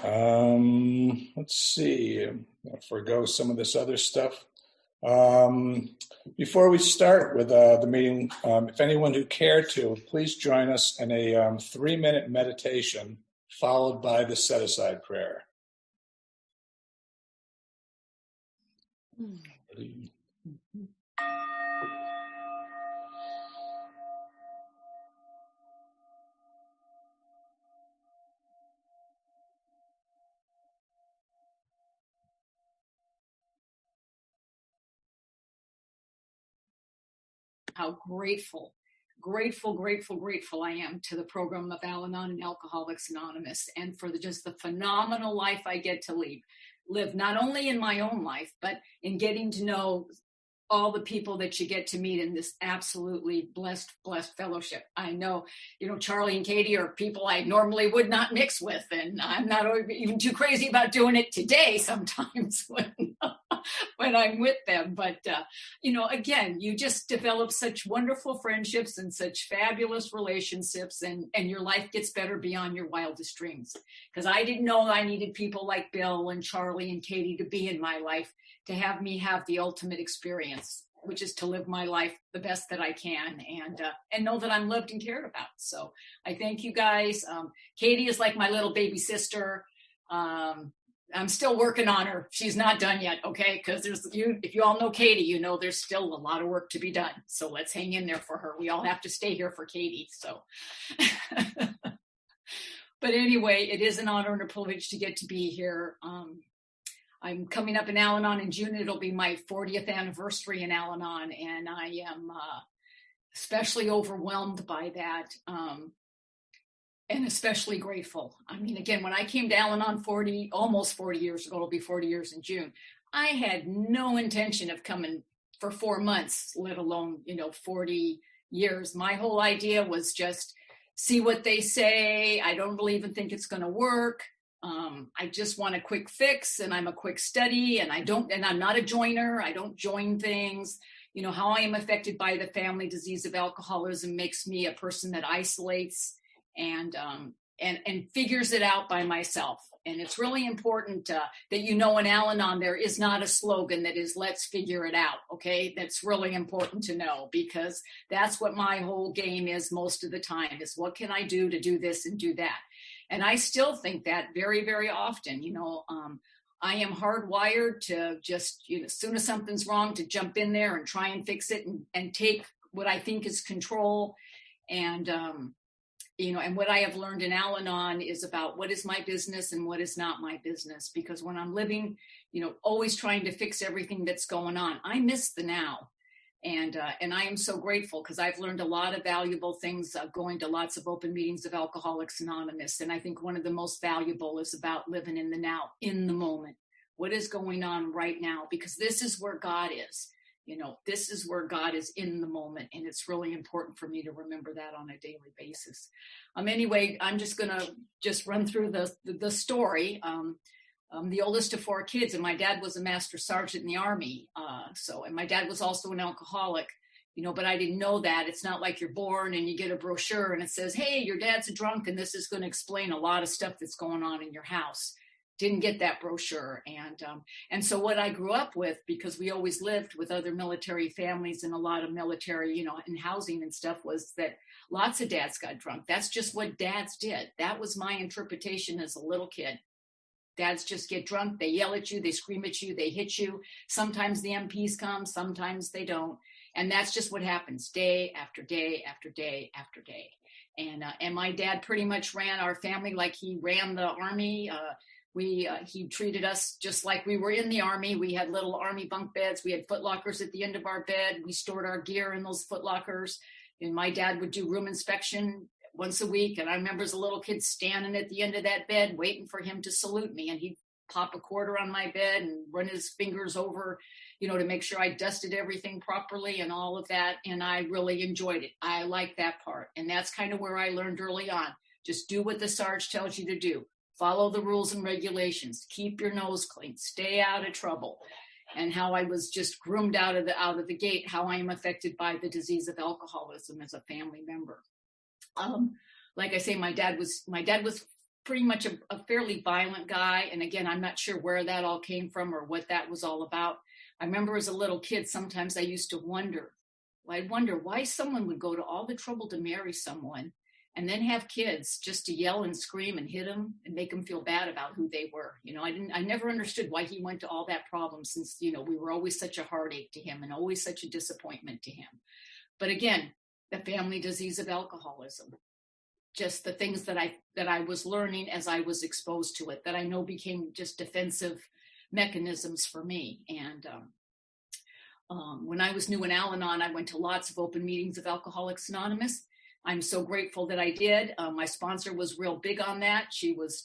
Let's see. I'll forego some of this other stuff. Um, Before we start with the meeting, if anyone who cared to, please join us in a 3-minute meditation followed by the set-aside prayer. How grateful I am to the program of Alanon and Alcoholics Anonymous, and for just the phenomenal life I get to live not only in my own life, but in getting to know all the people that you get to meet in this absolutely blessed fellowship. I know, Charlie and Katie are people I normally would not mix with, and I'm not even too crazy about doing it today sometimes when I'm with them. But, again, you just develop such wonderful friendships and such fabulous relationships, and your life gets better beyond your wildest dreams. Because I didn't know I needed people like Bill and Charlie and Katie to be in my life to have me have the ultimate experience, which is to live my life the best that I can, and know that I'm loved and cared about. So I thank you guys. Katie is like my little baby sister. I'm still working on her. She's not done yet, okay? Because if you all know Katie, you know there's still a lot of work to be done. So let's hang in there for her. We all have to stay here for Katie. So, but anyway, it is an honor and a privilege to get to be here. I'm coming up in Alanon in June. It'll be my 40th anniversary in Alanon, and I am especially overwhelmed by that, and especially grateful. I mean, again, when I came to Alanon almost 40 years ago, it'll be 40 years in June, I had no intention of coming for 4 months, let alone, 40 years. My whole idea was just see what they say. I don't really even think it's going to work. I just want a quick fix, and I'm a quick study, and I'm not a joiner. I don't join things. How I am affected by the family disease of alcoholism makes me a person that isolates and figures it out by myself. And it's really important that in Alanon, there is not a slogan that is let's figure it out. Okay. That's really important to know, because that's what my whole game is most of the time, is what can I do to do this and do that? And I still think that very, very often. I am hardwired to just, as soon as something's wrong, to jump in there and try and fix it and take what I think is control. And, and what I have learned in Alanon is about what is my business and what is not my business. Because when I'm living, always trying to fix everything that's going on, I miss the now. And I am so grateful, because I've learned a lot of valuable things going to lots of open meetings of Alcoholics Anonymous. And I think one of the most valuable is about living in the now, in the moment. What is going on right now? Because this is where God is. This is where God is, in the moment. And it's really important for me to remember that on a daily basis. Anyway, I'm just going to run through the story. I'm the oldest of 4 kids, and my dad was a master sergeant in the Army. And my dad was also an alcoholic, but I didn't know that. It's not like you're born and you get a brochure and it says, hey, your dad's a drunk, and this is going to explain a lot of stuff that's going on in your house. Didn't get that brochure. And so what I grew up with, because we always lived with other military families and a lot of military, in housing and stuff, was that lots of dads got drunk. That's just what dads did. That was my interpretation as a little kid. Dads just get drunk. They yell at you. They scream at you. They hit you. Sometimes the MPs come. Sometimes they don't. And that's just what happens day after day after day after day. And my dad pretty much ran our family like he ran the Army. He treated us just like we were in the Army. We had little Army bunk beds. We had footlockers at the end of our bed. We stored our gear in those footlockers. And my dad would do room inspection once a week. And I remember as a little kid standing at the end of that bed waiting for him to salute me. And he'd pop a quarter on my bed and run his fingers over, to make sure I dusted everything properly and all of that. And I really enjoyed it. I like that part. And that's kind of where I learned early on. Just do what the Sarge tells you to do. Follow the rules and regulations. Keep your nose clean. Stay out of trouble. And how I was just groomed out of the gate, how I am affected by the disease of alcoholism as a family member. Like I say, my dad was pretty much a fairly violent guy. And again, I'm not sure where that all came from or what that was all about. I remember as a little kid, sometimes I used to wonder, I'd wonder why someone would go to all the trouble to marry someone and then have kids just to yell and scream and hit them and make them feel bad about who they were. I never understood why he went to all that problem, since, we were always such a heartache to him and always such a disappointment to him. But again, the family disease of alcoholism, just the things that I was learning as I was exposed to it, that I know became just defensive mechanisms for me. And when I was new in Alanon, I went to lots of open meetings of Alcoholics Anonymous. I'm so grateful that I did. My sponsor was real big on that. She was,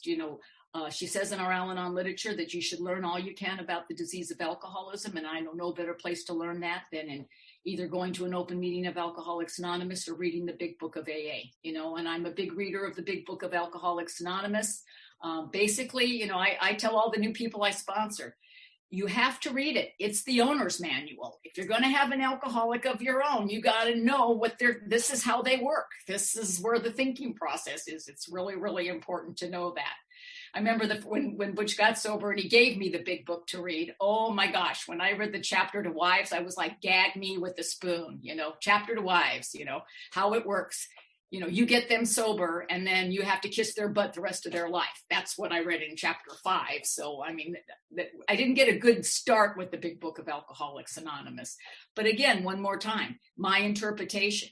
she says in our Alanon literature that you should learn all you can about the disease of alcoholism. And I know no better place to learn that than in either going to an open meeting of Alcoholics Anonymous or reading the Big Book of AA, and I'm a big reader of the Big Book of Alcoholics Anonymous. Basically, I tell all the new people I sponsor, you have to read it. It's the owner's manual. If you're going to have an alcoholic of your own, you got to know this is how they work. This is where the thinking process is. It's really, really important to know that. I remember when Butch got sober and he gave me the Big Book to read. Oh my gosh, when I read the chapter to wives, I was like, gag me with a spoon, chapter to wives, how it works. You get them sober and then you have to kiss their butt the rest of their life. That's what I read in chapter 5. So, I didn't get a good start with the Big Book of Alcoholics Anonymous. But again, one more time, my interpretation,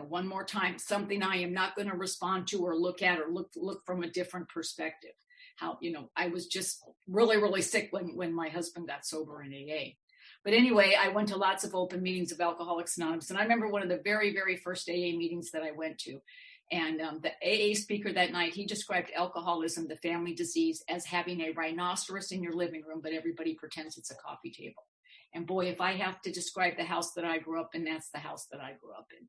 one more time, something I am not going to respond to or look at or look from a different perspective. How, I was just really, really sick when my husband got sober in AA. But anyway, I went to lots of open meetings of Alcoholics Anonymous. And I remember one of the very, very first AA meetings that I went to. And the AA speaker that night, he described alcoholism, the family disease, as having a rhinoceros in your living room, but everybody pretends it's a coffee table. And boy, if I have to describe the house that I grew up in, that's the house that I grew up in.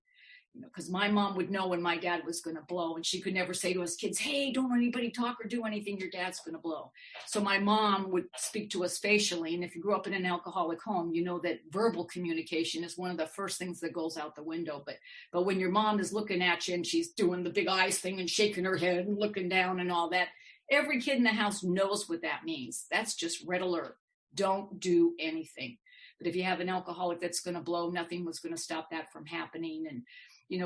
Because my mom would know when my dad was going to blow, and she could never say to us kids, hey, don't let anybody talk or do anything, your dad's going to blow. So my mom would speak to us facially. And if you grew up in an alcoholic home, you know that verbal communication is one of the first things that goes out the window. But when your mom is looking at you and she's doing the big eyes thing and shaking her head and looking down and all that, every kid in the house knows what that means. That's just red alert. Don't do anything. But if you have an alcoholic that's going to blow, nothing was going to stop that from happening. And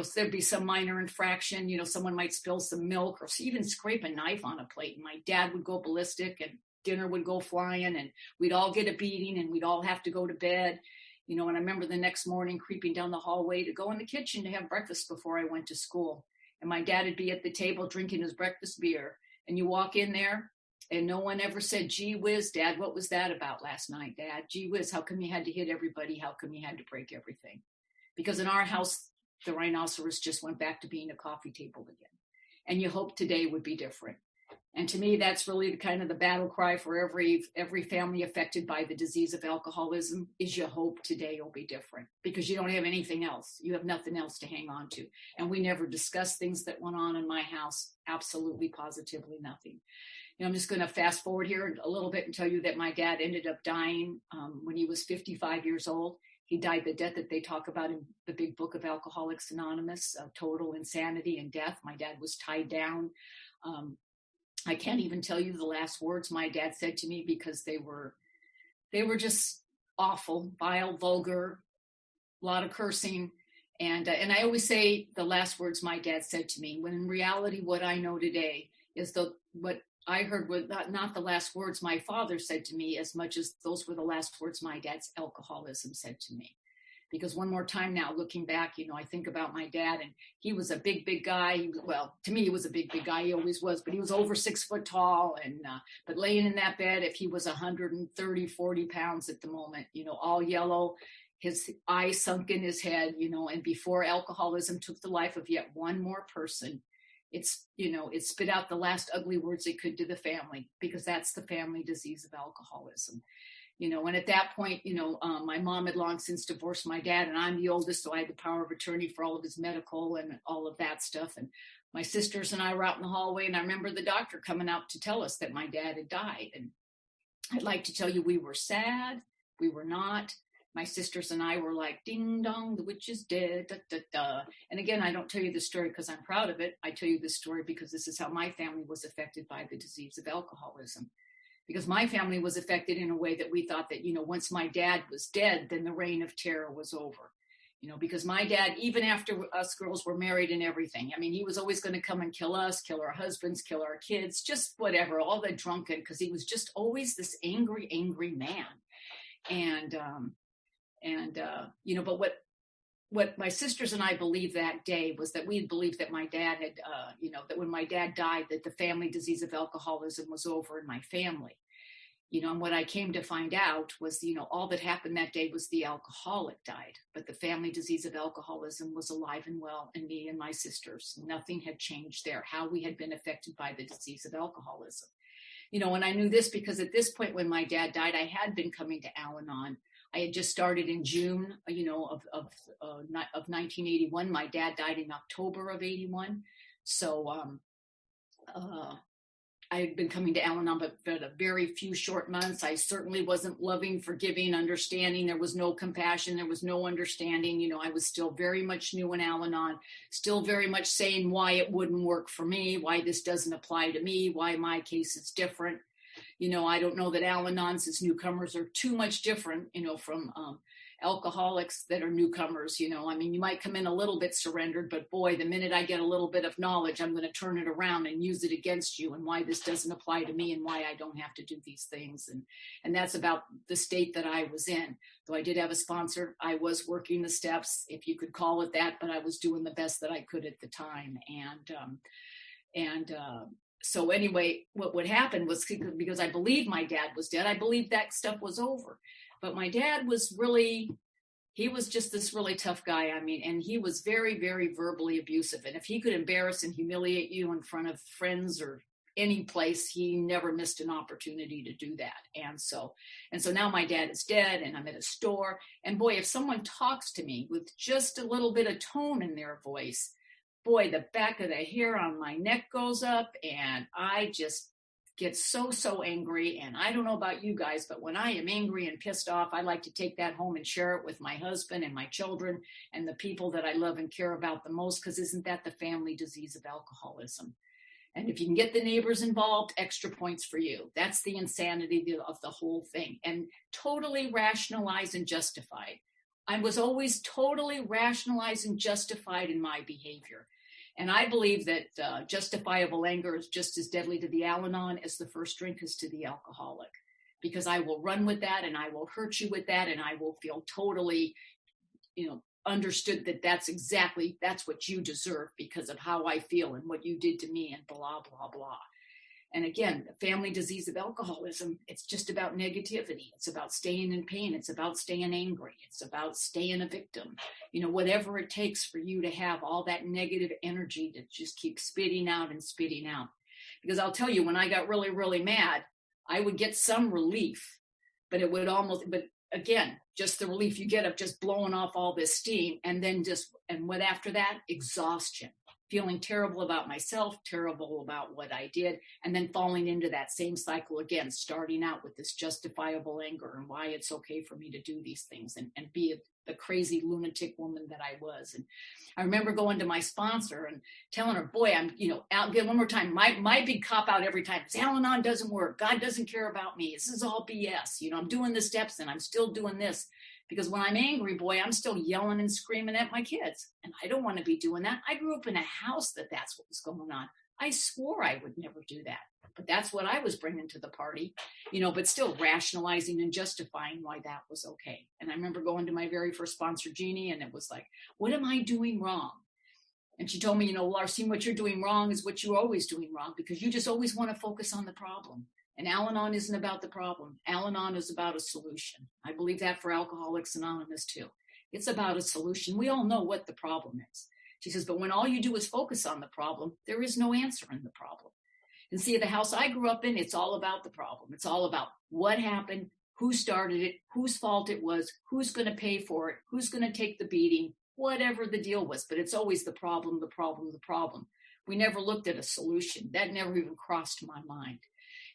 so there'd be some minor infraction, someone might spill some milk or even scrape a knife on a plate. And my dad would go ballistic and dinner would go flying and we'd all get a beating and we'd all have to go to bed. And I remember the next morning creeping down the hallway to go in the kitchen to have breakfast before I went to school. And my dad would be at the table drinking his breakfast beer. And you walk in there and no one ever said, gee whiz, Dad, what was that about last night, Dad? Gee whiz, how come you had to hit everybody? How come you had to break everything? Because in our house, the rhinoceros just went back to being a coffee table again. And you hope today would be different. And to me, that's really the kind of the battle cry for every family affected by the disease of alcoholism is you hope today will be different because you don't have anything else. You have nothing else to hang on to. And we never discussed things that went on in my house. Absolutely, positively nothing. I'm just going to fast forward here a little bit and tell you that my dad ended up dying when he was 55 years old. He died the death that they talk about in the Big Book of Alcoholics Anonymous, total insanity and death. My dad was tied down. I can't even tell you the last words my dad said to me because they were just awful, vile, vulgar, a lot of cursing. And I always say the last words my dad said to me, when in reality, what I know today is what I heard were not the last words my father said to me as much as those were the last words my dad's alcoholism said to me. Because one more time now, looking back, I think about my dad and he was a big, big guy. Well, to me, he was a big, big guy. He always was, but he was over 6 foot tall. And, but laying in that bed, if he was 130, 40 pounds at the moment, all yellow, his eyes sunk in his head, and before alcoholism took the life of yet one more person, it spit out the last ugly words it could to the family, because that's the family disease of alcoholism. And at that point, my mom had long since divorced my dad, and I'm the oldest, so I had the power of attorney for all of his medical and all of that stuff. And my sisters and I were out in the hallway, and I remember the doctor coming out to tell us that my dad had died. And I'd like to tell you we were sad, we were not, my sisters and I were like, ding dong, the witch is dead, da, da, da. And again, I don't tell you this story because I'm proud of it. I tell you this story because this is how my family was affected by the disease of alcoholism. Because my family was affected in a way that we thought that, once my dad was dead, then the reign of terror was over. Because my dad, even after us girls were married and everything, I mean, he was always going to come and kill us, kill our husbands, kill our kids, just whatever, all the drunken, because he was just always this angry, angry man. But what my sisters and I believed that day was that we had believed that my dad had, that when my dad died, that the family disease of alcoholism was over in my family. And what I came to find out was, all that happened that day was the alcoholic died, but the family disease of alcoholism was alive and well in me and my sisters. Nothing had changed there, how we had been affected by the disease of alcoholism. And I knew this because at this point when my dad died, I had been coming to Alanon. I had just started in June, of 1981. My dad died in October of 81. So, I had been coming to Alanon, but for a very few short months. I certainly wasn't loving, forgiving, understanding. There was no compassion. There was no understanding. I was still very much new in Alanon, still very much saying why it wouldn't work for me, why this doesn't apply to me, why my case is different. I don't know that Al-Anon's newcomers are too much different, from alcoholics that are newcomers. I mean, you might come in a little bit surrendered, but boy, the minute I get a little bit of knowledge, I'm going to turn it around and use it against you and why this doesn't apply to me and why I don't have to do these things. And that's about the state that I was in. Though I did have a sponsor, I was working the steps, if you could call it that, but I was doing the best that I could at the time. So anyway, what would happen was, because I believed my dad was dead, I believed that stuff was over. But my dad was he was just this really tough guy. I mean, and he was very, very verbally abusive. And if he could embarrass and humiliate you in front of friends or any place, he never missed an opportunity to do that. And so now my dad is dead and I'm at a store. And boy, if someone talks to me with just a little bit of tone in their voice, boy, the back of the hair on my neck goes up and I just get so angry. And I don't know about you guys, but when I am angry and pissed off, I like to take that home and share it with my husband and my children and the people that I love and care about the most, because isn't that the family disease of alcoholism? And if you can get the neighbors involved, extra points for you. That's the insanity of the whole thing. And totally rationalized and justified. I was always totally rationalized and justified in my behavior. And I believe that justifiable anger is just as deadly to the Alanon as the first drink is to the alcoholic, because I will run with that and I will hurt you with that and I will feel totally, understood that that's what you deserve because of how I feel and what you did to me and blah, blah, blah. And again, the family disease of alcoholism, it's just about negativity. It's about staying in pain. It's about staying angry. It's about staying a victim. Whatever it takes for you to have all that negative energy to just keep spitting out and spitting out. Because I'll tell you, when I got really, really mad, I would get some relief, but again, just the relief you get of just blowing off all this steam. And then what after that? Exhaustion. Feeling terrible about myself, terrible about what I did, and then falling into that same cycle again, starting out with this justifiable anger and why it's okay for me to do these things and be the crazy lunatic woman that I was. And I remember going to my sponsor and telling her, boy, I'm, out again one more time. My big cop out every time is Al-Anon doesn't work. God doesn't care about me. This is all BS. I'm doing the steps and I'm still doing this. Because when I'm angry, boy, I'm still yelling and screaming at my kids. And I don't want to be doing that. I grew up in a house that's what was going on. I swore I would never do that. But that's what I was bringing to the party, but still rationalizing and justifying why that was okay. And I remember going to my very first sponsor, Jeannie, and it was like, what am I doing wrong? And she told me, Larcine, what you're doing wrong is what you're always doing wrong, because you just always want to focus on the problem. And Alanon isn't about the problem. Alanon is about a solution. I believe that for Alcoholics Anonymous too. It's about a solution. We all know what the problem is. She says, but when all you do is focus on the problem, there is no answer in the problem. And see, the house I grew up in, it's all about the problem. It's all about what happened, who started it, whose fault it was, who's going to pay for it, who's going to take the beating, whatever the deal was. But it's always the problem, the problem, the problem. We never looked at a solution. That never even crossed my mind.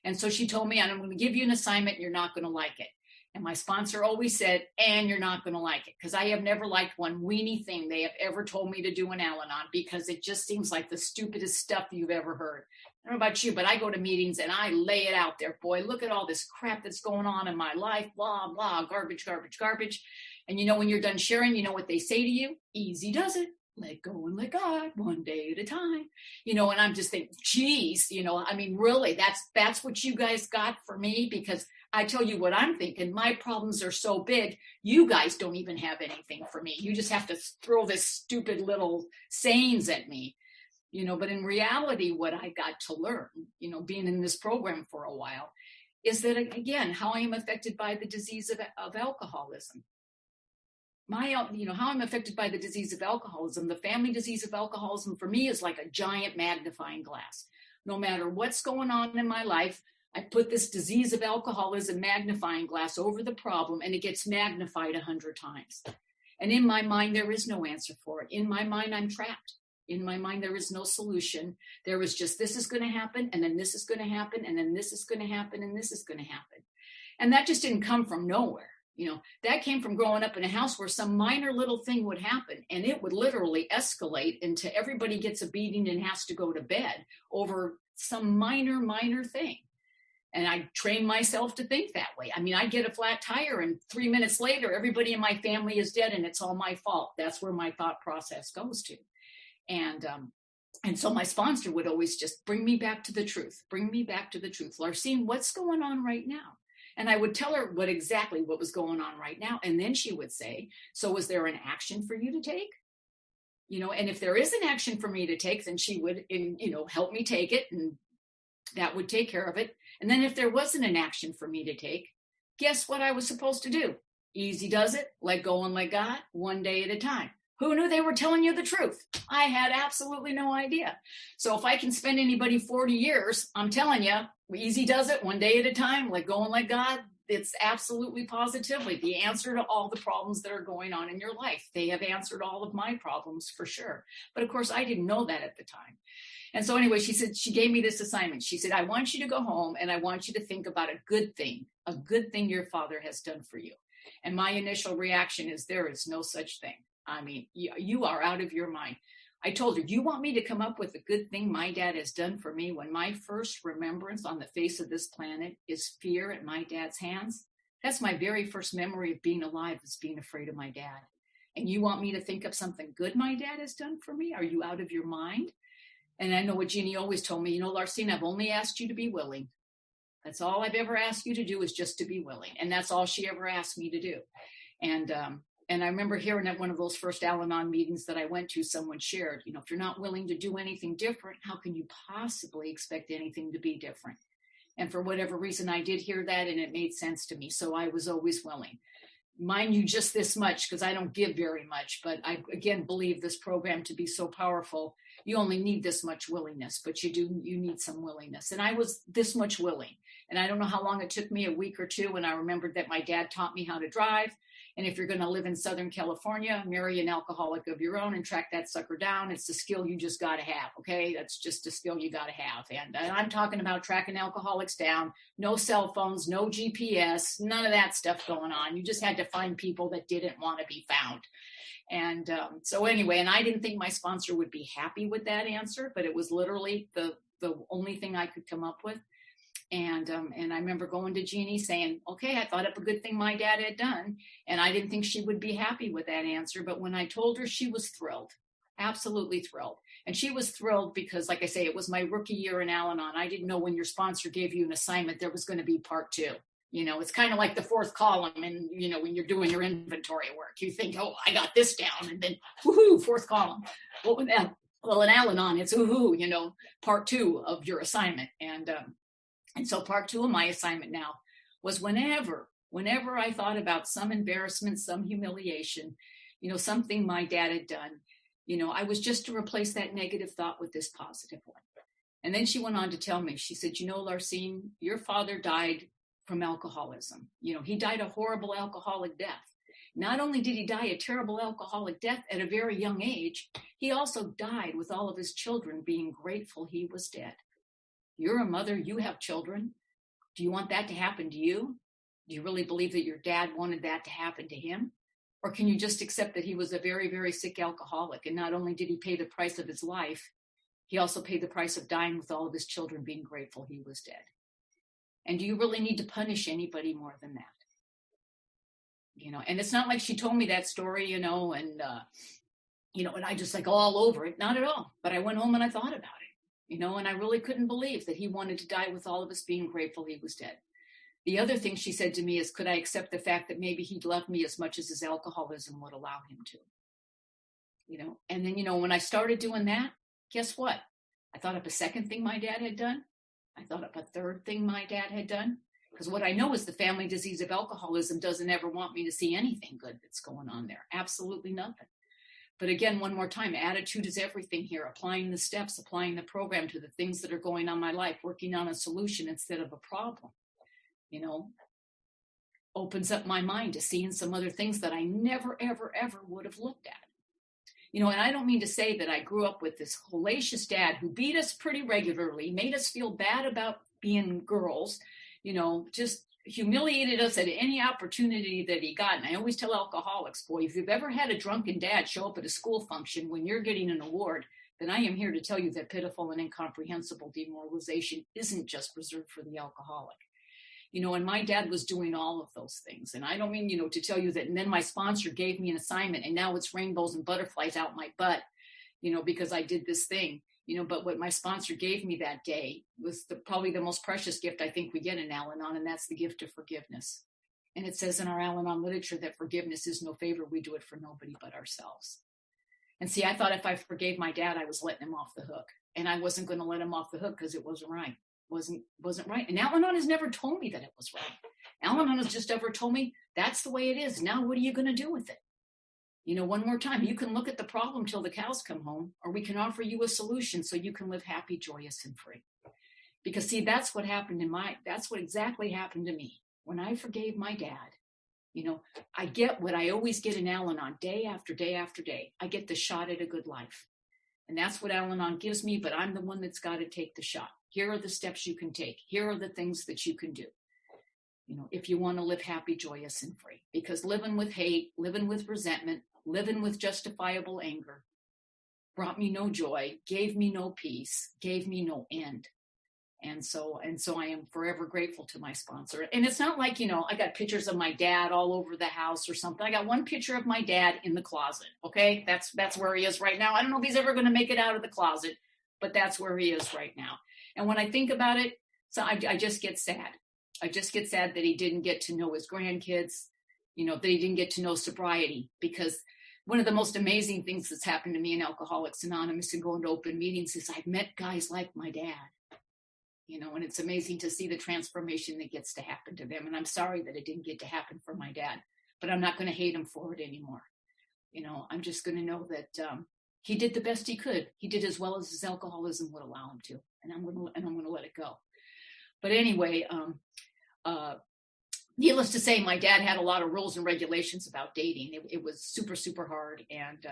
And so she told me, I'm going to give you an assignment. You're not going to like it. And my sponsor always said, and you're not going to like it, because I have never liked one weenie thing they have ever told me to do in Alanon, because it just seems like the stupidest stuff you've ever heard. I don't know about you, but I go to meetings and I lay it out there. Boy, look at all this crap that's going on in my life, blah, blah, garbage, garbage, garbage. And when you're done sharing, you know what they say to you? Easy does it. Let go and let God, one day at a time. And I'm just thinking, geez, really, that's what you guys got for me? Because I tell you what I'm thinking, my problems are so big, you guys don't even have anything for me. You just have to throw this stupid little sayings at me, but in reality, what I got to learn, being in this program for a while, is that, again, how I am affected by the disease of alcoholism. How I'm affected by the disease of alcoholism, the family disease of alcoholism for me is like a giant magnifying glass. No matter what's going on in my life, I put this disease of alcoholism magnifying glass over the problem, and it gets magnified 100 times. And in my mind, there is no answer for it. In my mind, I'm trapped. In my mind, there is no solution. There is just, this is going to happen, and then this is going to happen, and then this is going to happen, and this is going to happen. And that just didn't come from nowhere. That came from growing up in a house where some minor little thing would happen, and it would literally escalate into everybody gets a beating and has to go to bed over some minor thing. And I trained myself to think that way. I get a flat tire, and 3 minutes later, everybody in my family is dead, and it's all my fault. That's where my thought process goes to. And so my sponsor would always just bring me back to the truth. Bring me back to the truth. Larcine, what's going on right now? And I would tell her what was going on right now. And then she would say, so is there an action for you to take? And if there is an action for me to take, then she would, help me take it, and that would take care of it. And then if there wasn't an action for me to take, guess what I was supposed to do? Easy does it. Let go and let God, one day at a time. Who knew they were telling you the truth? I had absolutely no idea. So if I can spend anybody 40 years, I'm telling you, easy does it, one day at a time, let go and let God. It's absolutely positively the answer to all the problems that are going on in your life. They have answered all of my problems for sure. But of course, I didn't know that at the time. And so anyway, she gave me this assignment. She said, I want you to go home and I want you to think about a good thing your father has done for you. And my initial reaction is, there is no such thing. You are out of your mind. I told her, you want me to come up with a good thing my dad has done for me when my first remembrance on the face of this planet is fear at my dad's hands? That's my very first memory of being alive, is being afraid of my dad. And you want me to think of something good my dad has done for me? Are you out of your mind? And I know what Jeannie always told me, Larcine, I've only asked you to be willing. That's all I've ever asked you to do, is just to be willing. And that's all she ever asked me to do. And I remember hearing at one of those first Alanon meetings that I went to, someone shared, if you're not willing to do anything different, how can you possibly expect anything to be different? And for whatever reason, I did hear that, and it made sense to me. So I was always willing. Mind you, just this much, because I don't give very much, but I, again, believe this program to be so powerful. You only need this much willingness, but you need some willingness. And I was this much willing. And I don't know how long it took me, a week or two, and I remembered that my dad taught me how to drive. And if you're going to live in Southern California, marry an alcoholic of your own and track that sucker down. It's a skill you just got to have, okay? That's just a skill you got to have. And I'm talking about tracking alcoholics down, no cell phones, no GPS, none of that stuff going on. You just had to find people that didn't want to be found. And so anyway, and I didn't think my sponsor would be happy with that answer, but it was literally the only thing I could come up with. And I remember going to Jeannie saying, okay, I thought up a good thing my dad had done. And I didn't think she would be happy with that answer. But when I told her, she was thrilled, absolutely thrilled. And she was thrilled because, like I say, it was my rookie year in Alanon. I didn't know when your sponsor gave you an assignment, there was going to be part two. It's kind of like the fourth column. And, when you're doing your inventory work, you think, oh, I got this down. And then, woohoo, fourth column. Well, in Alanon, it's woohoo, part two of your assignment. And so part two of my assignment now was whenever I thought about some embarrassment, some humiliation, something my dad had done, I was just to replace that negative thought with this positive one. And then she went on to tell me, she said, Larcine, your father died from alcoholism. He died a horrible alcoholic death. Not only did he die a terrible alcoholic death at a very young age, he also died with all of his children being grateful he was dead. You're a mother, you have children. Do you want that to happen to you? Do you really believe that your dad wanted that to happen to him? Or can you just accept that he was a very, very sick alcoholic? And not only did he pay the price of his life, he also paid the price of dying with all of his children being grateful he was dead. And do you really need to punish anybody more than that? And it's not like she told me that story, and I just like all over it. Not at all. But I went home and I thought about it, and I really couldn't believe that he wanted to die with all of us being grateful he was dead. The other thing she said to me is, could I accept the fact that maybe he'd love me as much as his alcoholism would allow him to? And then, when I started doing that, guess what? I thought of a second thing my dad had done. I thought of a third thing my dad had done. Because what I know is the family disease of alcoholism doesn't ever want me to see anything good that's going on there. Absolutely nothing. But again, one more time, attitude is everything here. Applying the steps, applying the program to the things that are going on in my life, working on a solution instead of a problem, opens up my mind to seeing some other things that I never, ever, ever would have looked at. And I don't mean to say that I grew up with this hellacious dad who beat us pretty regularly, made us feel bad about being girls, just humiliated us at any opportunity that he got. And I always tell alcoholics, boy, if you've ever had a drunken dad show up at a school function when you're getting an award, then I am here to tell you that pitiful and incomprehensible demoralization isn't just reserved for the alcoholic. And my dad was doing all of those things. And I don't mean, to tell you that, and then my sponsor gave me an assignment and now it's rainbows and butterflies out my butt, because I did this thing, but what my sponsor gave me that day was probably the most precious gift I think we get in Alanon, and that's the gift of forgiveness. And it says in our Alanon literature that forgiveness is no favor. We do it for nobody but ourselves. And see, I thought if I forgave my dad, I was letting him off the hook, and I wasn't going to let him off the hook because it wasn't right. Wasn't right. And Alanon has never told me that it was right. Alanon has just ever told me that's the way it is. Now, what are you going to do with it? One more time, you can look at the problem till the cows come home, or we can offer you a solution so you can live happy, joyous, and free. Because see, that's what happened that's what exactly happened to me. When I forgave my dad, I get what I always get in Alanon day after day after day. I get the shot at a good life. And that's what Alanon gives me, but I'm the one that's got to take the shot. Here are the steps you can take. Here are the things that you can do. If you want to live happy, joyous, and free. Because living with hate, living with resentment, living with justifiable anger brought me no joy, gave me no peace, gave me no end. And so I am forever grateful to my sponsor. And it's not like, I got pictures of my dad all over the house or something. I got one picture of my dad in the closet. Okay. That's where he is right now. I don't know if he's ever going to make it out of the closet, but that's where he is right now. And when I think about it, so I just get sad. I just get sad that he didn't get to know his grandkids, that he didn't get to know sobriety, because one of the most amazing things that's happened to me in Alcoholics Anonymous and going to open meetings is I've met guys like my dad, and it's amazing to see the transformation that gets to happen to them. And I'm sorry that it didn't get to happen for my dad, but I'm not going to hate him for it anymore. I'm just going to know that he did the best he could. He did as well as his alcoholism would allow him to, and I'm going to let it go. But anyway, needless to say, my dad had a lot of rules and regulations about dating. It was super, super hard. And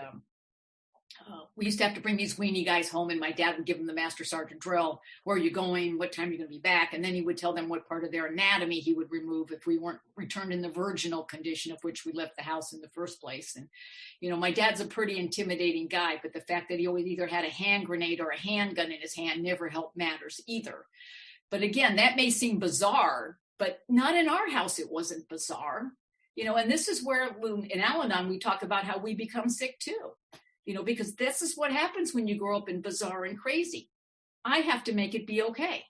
we used to have to bring these weenie guys home, and my dad would give them the Master Sergeant drill. Where are you going? What time are you going to be back? And then he would tell them what part of their anatomy he would remove if we weren't returned in the virginal condition of which we left the house in the first place. And, my dad's a pretty intimidating guy, but the fact that he always either had a hand grenade or a handgun in his hand never helped matters either. But again, that may seem bizarre, but not in our house. It wasn't bizarre, and this is where in Alanon, we talk about how we become sick too, because this is what happens when you grow up in bizarre and crazy. I have to make it be okay.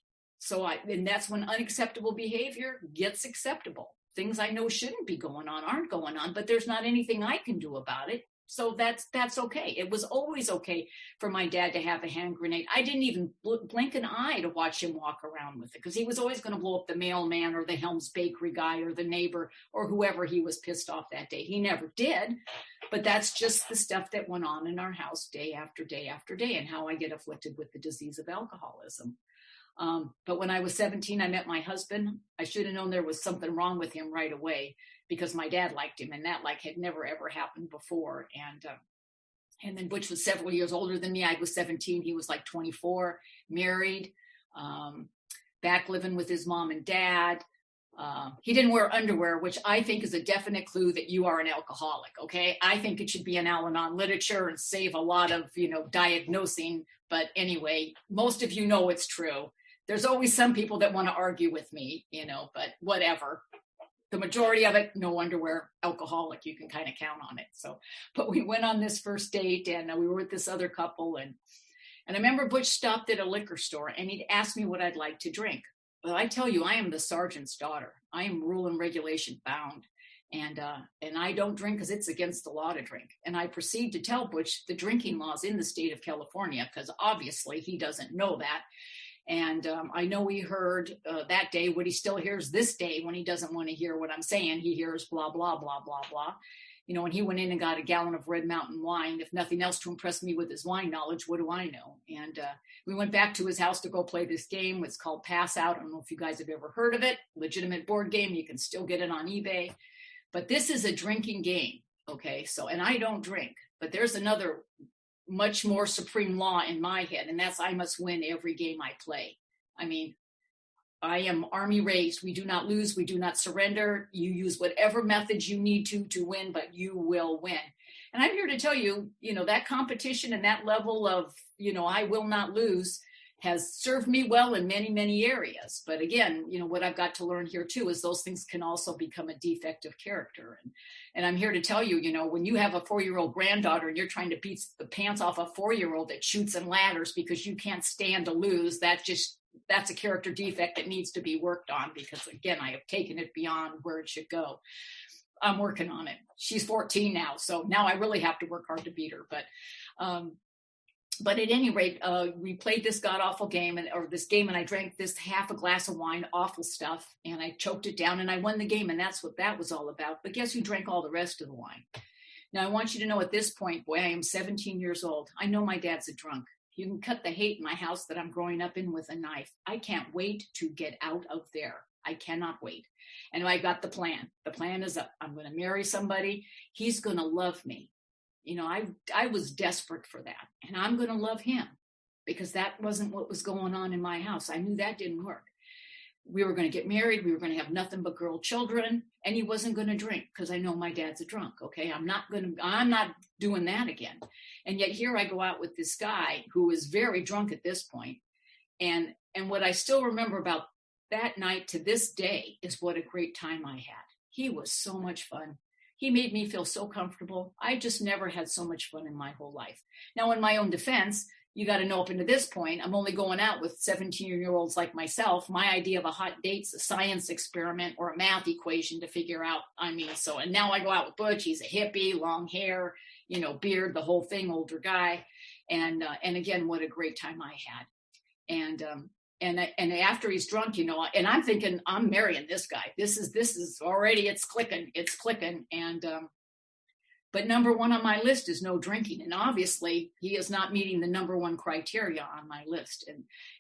And that's when unacceptable behavior gets acceptable. Things I know shouldn't be going on aren't going on, but there's not anything I can do about it. So that's okay. It was always okay for my dad to have a hand grenade. I didn't even blink an eye to watch him walk around with it, because he was always going to blow up the mailman or the Helms Bakery guy or the neighbor or whoever he was pissed off that day. He never did, but that's just the stuff that went on in our house day after day after day, and how I get afflicted with the disease of alcoholism. But when I was 17, I met my husband. I should have known there was something wrong with him right away, because my dad liked him, and that had never ever happened before. And then Butch was several years older than me. I was 17. He was like 24, married, back living with his mom and dad. He didn't wear underwear, which I think is a definite clue that you are an alcoholic. Okay. I think it should be in Alanon literature and save a lot of, diagnosing. But anyway, most of you know it's true. There's always some people that want to argue with me, but whatever. The majority of it, no underwear, alcoholic, you can kind of count on it. So, but we went on this first date and we were with this other couple. And I remember Butch stopped at a liquor store and he'd asked me what I'd like to drink. But I tell you, I am the sergeant's daughter. I am rule and regulation bound. And I don't drink because it's against the law to drink. And I proceed to tell Butch the drinking laws in the state of California, because obviously he doesn't know that. And I know he heard that day what he still hears this day when he doesn't want to hear what I'm saying. He hears blah, blah, blah, blah, blah. When he went in and got a gallon of Red Mountain wine, if nothing else to impress me with his wine knowledge, what do I know? And we went back to his house to go play this game. It's called Pass Out. I don't know if you guys have ever heard of it. Legitimate board game. You can still get it on eBay. But this is a drinking game. Okay. So, and I don't drink, but there's another much more supreme law in my head, and that's I must win every game I play. I mean, I am Army raised. We do not lose. We do not surrender. You use whatever methods you need to win, but you will win. And I'm here to tell you, that competition and that level of, I will not lose has served me well in many, many areas. But again, what I've got to learn here too is those things can also become a defect of character. And I'm here to tell you, when you have a 4-year-old granddaughter and you're trying to beat the pants off a 4-year-old that shoots and ladders because you can't stand to lose, that's a character defect that needs to be worked on, because again, I have taken it beyond where it should go. I'm working on it. She's 14 now. So now I really have to work hard to beat her. But at any rate, we played this god-awful game, and I drank this half a glass of wine, awful stuff, and I choked it down, and I won the game, and that's what that was all about. But guess who drank all the rest of the wine? Now, I want you to know at this point, boy, I am 17 years old. I know my dad's a drunk. You can cut the hate in my house that I'm growing up in with a knife. I can't wait to get out of there. I cannot wait. And I got the plan. The plan is I'm going to marry somebody. He's going to love me. I was desperate for that, and I'm going to love him, because that wasn't what was going on in my house. I knew that didn't work. We were going to get married. We were going to have nothing but girl children, and he wasn't going to drink, because I know my dad's a drunk. Okay. I'm not doing that again. And yet here I go out with this guy who is very drunk at this point. And what I still remember about that night to this day is what a great time I had. He was so much fun. He made me feel so comfortable. I just never had so much fun in my whole life. Now, in my own defense, you got to know up into this point, I'm only going out with 17-year-olds like myself. My idea of a hot date's a science experiment or a math equation to figure out. And now I go out with Butch. He's a hippie, long hair, beard, the whole thing, older guy. And again, what a great time I had. And after he's drunk, and I'm thinking, I'm marrying this guy. This is already, it's clicking. But number one on my list is no drinking. And obviously he is not meeting the number one criteria on my list.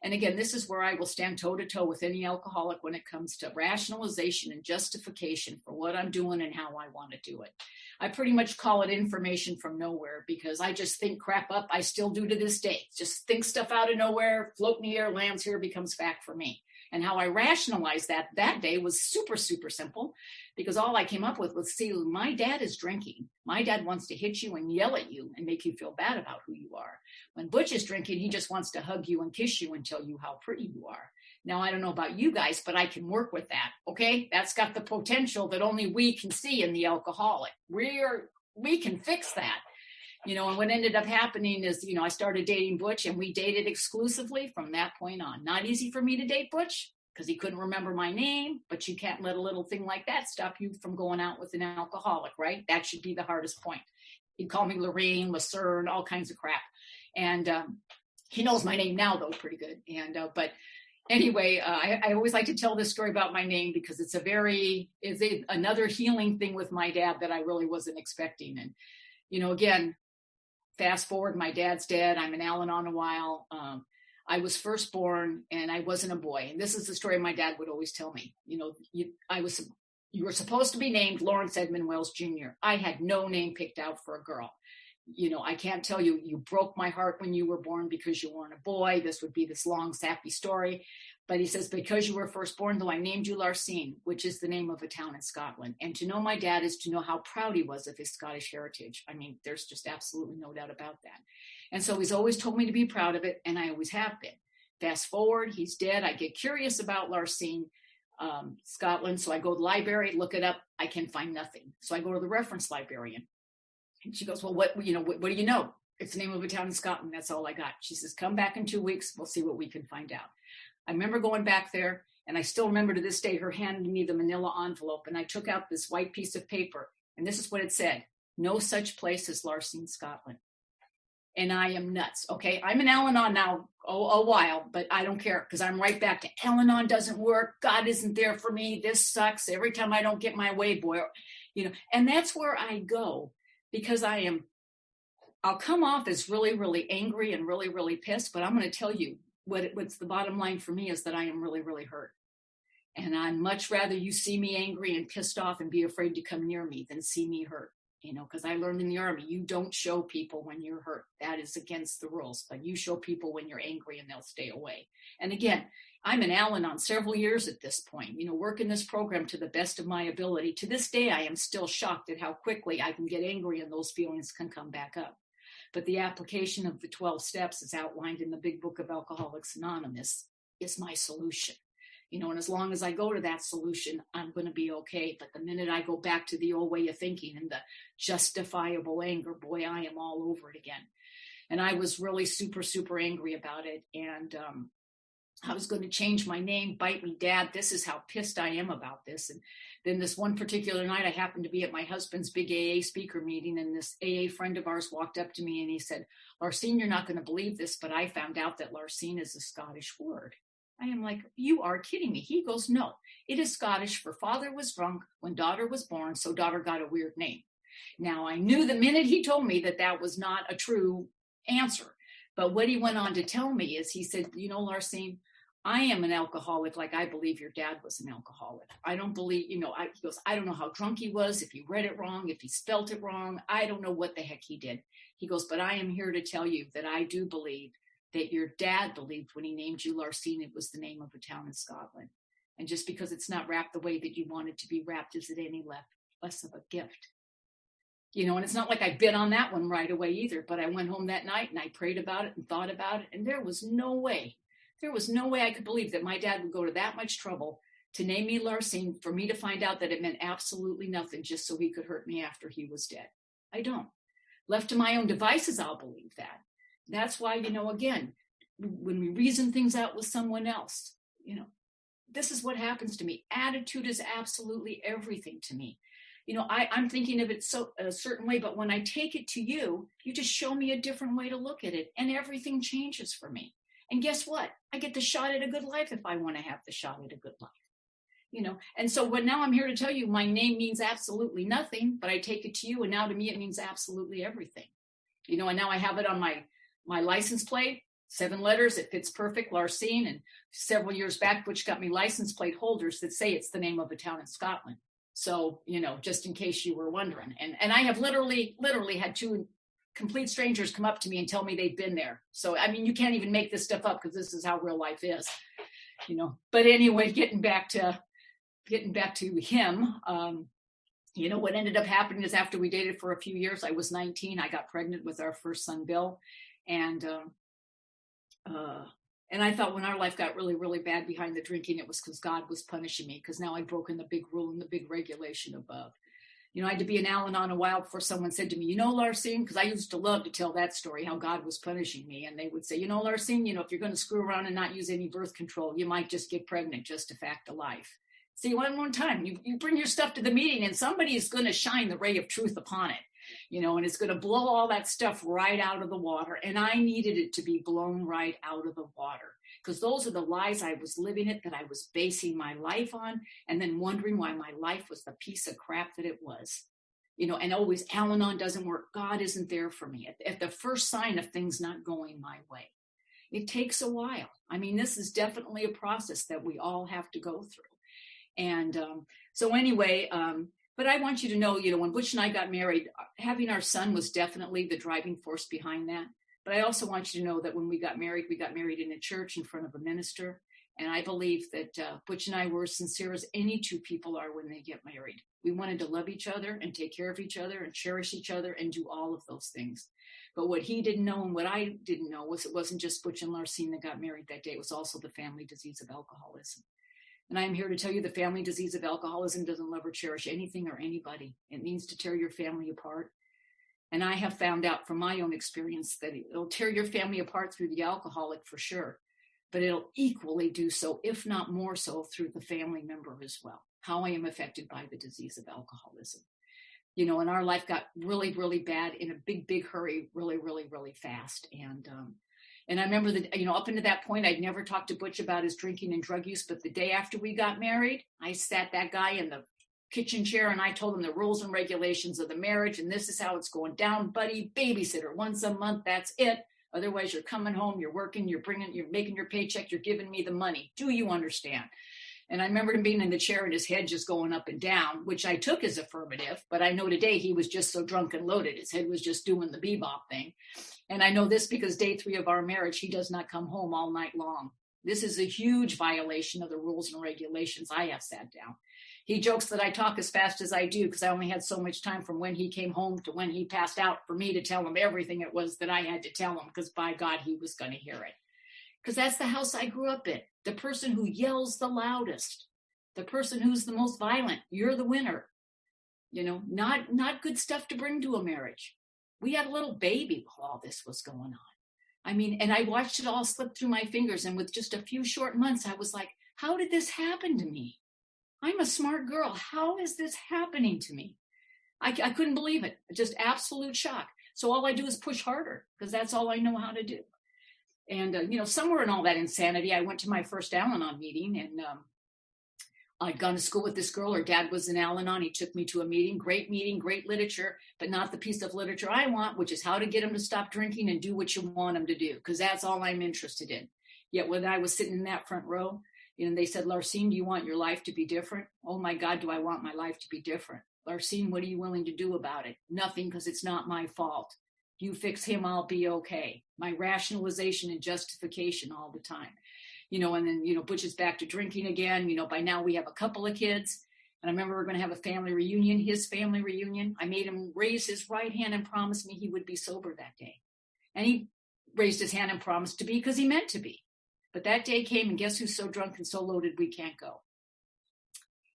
And again, this is where I will stand toe to toe with any alcoholic when it comes to rationalization and justification for what I'm doing and how I want to do it. I pretty much call it information from nowhere, because I just think crap up. I still do to this day. Just think stuff out of nowhere, float in the air, lands here, becomes fact for me. And how I rationalized that day was super, super simple, because all I came up with was, see, my dad is drinking. My dad wants to hit you and yell at you and make you feel bad about who you are. When Butch is drinking, he just wants to hug you and kiss you and tell you how pretty you are. Now, I don't know about you guys, but I can work with that. Okay. That's got the potential that only we can see in the alcoholic. We can fix that. And what ended up happening is, I started dating Butch, and we dated exclusively from that point on. Not easy for me to date Butch because he couldn't remember my name, but you can't let a little thing like that stop you from going out with an alcoholic, right? That should be the hardest point. He'd call me Lorraine, Lucerne, all kinds of crap. And he knows my name now, though, pretty good. But anyway, I always like to tell this story about my name, because it's another healing thing with my dad that I really wasn't expecting. And, again, fast forward, my dad's dead. I'm in Alanon a while. I was first born, and I wasn't a boy. And this is the story my dad would always tell me. You were supposed to be named Lawrence Edmund Wells Jr. I had no name picked out for a girl. I can't tell you, you broke my heart when you were born because you weren't a boy. This would be this long, sappy story. But he says, because you were firstborn, though I named you Larcine, which is the name of a town in Scotland. And to know my dad is to know how proud he was of his Scottish heritage. I mean, there's just absolutely no doubt about that. And so he's always told me to be proud of it, and I always have been. Fast forward, he's dead. I get curious about Larcine, Scotland. So I go to the library, look it up. I can find nothing. So I go to the reference librarian. And she goes, well, what do you know? It's the name of a town in Scotland. That's all I got. She says, come back in 2 weeks. We'll see what we can find out. I remember going back there, and I still remember to this day her handing me the manila envelope, and I took out this white piece of paper, and this is what it said: no such place as Larcine, Scotland. And I am nuts. Okay, I'm in Alanon now a while, but I don't care, because I'm right back to Alanon doesn't work. God isn't there for me. This sucks. Every time I don't get my way, boy, and that's where I go, because I'll come off as really, really angry and really, really pissed, but I'm going to tell you, what's the bottom line for me is that I am really, really hurt. And I'd much rather you see me angry and pissed off and be afraid to come near me than see me hurt, because I learned in the Army, you don't show people when you're hurt. That is against the rules, but you show people when you're angry and they'll stay away. And again, I'm in Alanon several years at this point, working this program to the best of my ability. To this day, I am still shocked at how quickly I can get angry and those feelings can come back up. But the application of the 12 steps is outlined in the big book of Alcoholics Anonymous is my solution. And as long as I go to that solution, I'm going to be okay. But the minute I go back to the old way of thinking and the justifiable anger, boy, I am all over it again. And I was really super, super angry about it. And I was going to change my name, bite me, Dad. This is how pissed I am about this. And then this one particular night, I happened to be at my husband's big AA speaker meeting, and this AA friend of ours walked up to me and he said, Larcine, you're not going to believe this, but I found out that Larcine is a Scottish word. I am like, you are kidding me. He goes, no, it is Scottish for father was drunk when daughter was born, so daughter got a weird name. Now, I knew the minute he told me that was not a true answer. But what he went on to tell me is he said, Larcine, I am an alcoholic like I believe your dad was an alcoholic. I don't believe, he goes, I don't know how drunk he was, if he read it wrong, if he spelt it wrong. I don't know what the heck he did. He goes, but I am here to tell you that I do believe that your dad believed when he named you Larcine, it was the name of a town in Scotland. And just because it's not wrapped the way that you want it to be wrapped, is it any less of a gift? And it's not like I bit on that one right away either, but I went home that night and I prayed about it and thought about it. And there was no way I could believe that my dad would go to that much trouble to name me Larcine for me to find out that it meant absolutely nothing just so he could hurt me after he was dead. I don't. Left to my own devices, I'll believe that. That's why, again, when we reason things out with someone else, this is what happens to me. Attitude is absolutely everything to me. I'm thinking of it a certain way, but when I take it to you, you just show me a different way to look at it, and everything changes for me. And guess what? I get the shot at a good life if I want to have the shot at a good life. And so now I'm here to tell you my name means absolutely nothing, but I take it to you, and now to me it means absolutely everything. And now I have it on my license plate, 7 letters, it fits perfect, Larcine, and several years back, which got me license plate holders that say it's the name of a town in Scotland. So, just in case you were wondering. And I have literally had 2 complete strangers come up to me and tell me they've been there. So, you can't even make this stuff up because this is how real life is, But anyway, getting back to him, what ended up happening is after we dated for a few years, I was 19, I got pregnant with our first son, Bill. And I thought when our life got really, really bad behind the drinking, it was because God was punishing me, because now I'd broken the big rule and the big regulation above. I had to be in Alanon a while before someone said to me, Larcine, because I used to love to tell that story, how God was punishing me. And they would say, Larcine, if you're going to screw around and not use any birth control, you might just get pregnant, just a fact of life. See, one time, you bring your stuff to the meeting and somebody is going to shine the ray of truth upon it. And it's going to blow all that stuff right out of the water. And I needed it to be blown right out of the water, because those are the lies I was living it, that I was basing my life on, and then wondering why my life was the piece of crap that it was. And always, Alanon doesn't work. God isn't there for me. At the first sign of things not going my way. It takes a while. This is definitely a process that we all have to go through. And so anyway, but I want you to know, when Butch and I got married, having our son was definitely the driving force behind that. But I also want you to know that when we got married in a church in front of a minister. And I believe that Butch and I were as sincere as any two people are when they get married. We wanted to love each other and take care of each other and cherish each other and do all of those things. But what he didn't know and what I didn't know was it wasn't just Butch and Larcine that got married that day. It was also the family disease of alcoholism. And I'm here to tell you the family disease of alcoholism doesn't love or cherish anything or anybody. It means to tear your family apart. And I have found out from my own experience that it'll tear your family apart through the alcoholic for sure, but it'll equally do so, if not more so, through the family member as well. How I am affected by the disease of alcoholism. You know, and our life got really, really bad in a big, big hurry, really, really, really fast. And I remember that, you know, up until that point, I'd never talked to Butch about his drinking and drug use. But the day after we got married, I sat that guy in the kitchen chair and I told him the rules and regulations of the marriage. And this is how it's going down, buddy. Babysitter once a month. That's it. Otherwise, you're coming home, you're working, you're making your paycheck, you're giving me the money. Do you understand? And I remember him being in the chair and his head just going up and down, which I took as affirmative. But I know today he was just so drunk and loaded. His head was just doing the bebop thing. And I know this because day 3 of our marriage, he does not come home all night long. This is a huge violation of the rules and regulations I have sat down. He jokes that I talk as fast as I do because I only had so much time from when he came home to when he passed out for me to tell him everything it was that I had to tell him, because by God, he was going to hear it. Because that's the house I grew up in. The person who yells the loudest, the person who's the most violent, you're the winner. You know, not good stuff to bring to a marriage. We had a little baby while all this was going on. I mean, and I watched it all slip through my fingers. And with just a few short months, I was like, how did this happen to me? I'm a smart girl. How is this happening to me? I couldn't believe it. Just absolute shock. So all I do is push harder because that's all I know how to do. And, you know, somewhere in all that insanity, I went to my first Alanon meeting, and I'd gone to school with this girl. Her dad was in Alanon. He took me to a meeting, great literature, but not the piece of literature I want, which is how to get him to stop drinking and do what you want him to do, because that's all I'm interested in. Yet when I was sitting in that front row, you know, they said, Larcine, do you want your life to be different? Oh my God, do I want my life to be different? Larcine, what are you willing to do about it? Nothing, because it's not my fault. You fix him, I'll be okay. My rationalization and justification all the time. You know, and then, you know, Butch is back to drinking again. You know, by now we have a couple of kids. And I remember we were going to have a family reunion, his family reunion. I made him raise his right hand and promise me he would be sober that day. And he raised his hand and promised to be, because he meant to be. But that day came, and guess who's so drunk and so loaded we can't go.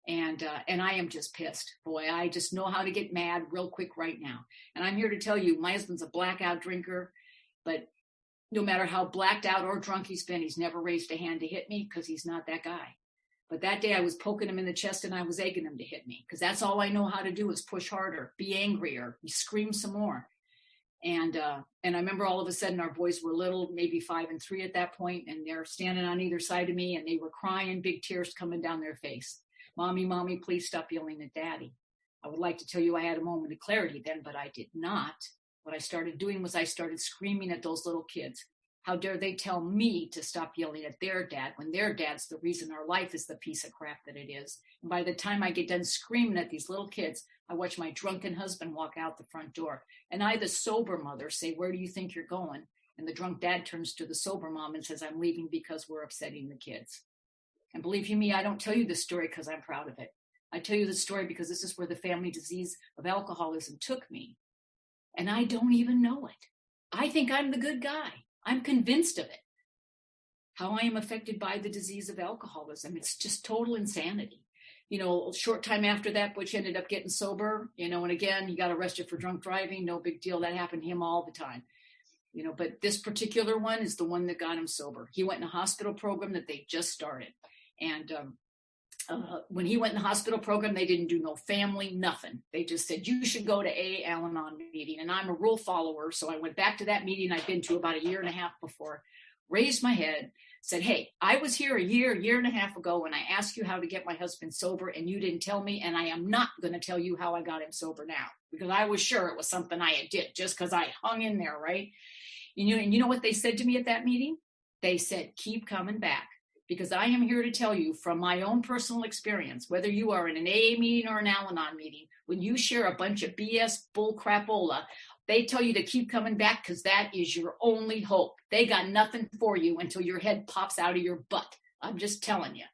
And I am just pissed. Boy, I just know how to get mad real quick right now. And I'm here to tell you, my husband's a blackout drinker, but no matter how blacked out or drunk he's been, he's never raised a hand to hit me, because he's not that guy. But that day I was poking him in the chest and I was egging him to hit me, because that's all I know how to do is push harder, be angrier, scream some more. And I remember all of a sudden our boys were little, maybe 5 and 3 at that point, and they're standing on either side of me and they were crying, big tears coming down their face. Mommy, please stop yelling at Daddy. I would like to tell you I had a moment of clarity then, but I did not. What I started doing was I started screaming at those little kids. How dare they tell me to stop yelling at their dad when their dad's the reason our life is the piece of crap that it is. And by the time I get done screaming at these little kids, I watch my drunken husband walk out the front door. And I, the sober mother, say, where do you think you're going? And the drunk dad turns to the sober mom and says, I'm leaving because we're upsetting the kids. And believe you me, I don't tell you this story because I'm proud of it. I tell you the story because this is where the family disease of alcoholism took me. And I don't even know it. I think I'm the good guy. I'm convinced of it. How I am affected by the disease of alcoholism. It's just total insanity. You know, a short time after that, Butch ended up getting sober, you know, and again, he got arrested for drunk driving. No big deal. That happened to him all the time. You know, but this particular one is the one that got him sober. He went in a hospital program that they just started. And when he went in the hospital program, they didn't do no family, nothing. They just said, you should go to a Alanon meeting. And I'm a rule follower. So I went back to that meeting I'd been to about 1.5 years before, raised my head, said, hey, I was here 1.5 years ago when I asked you how to get my husband sober and you didn't tell me. And I am not going to tell you how I got him sober now, because I was sure it was something I had did just because I hung in there, right? And you know what they said to me at that meeting? They said, keep coming back. Because I am here to tell you from my own personal experience, whether you are in an AA meeting or an Alanon meeting, when you share a bunch of BS bull crapola, they tell you to keep coming back because that is your only hope. They got nothing for you until your head pops out of your butt. I'm just telling you.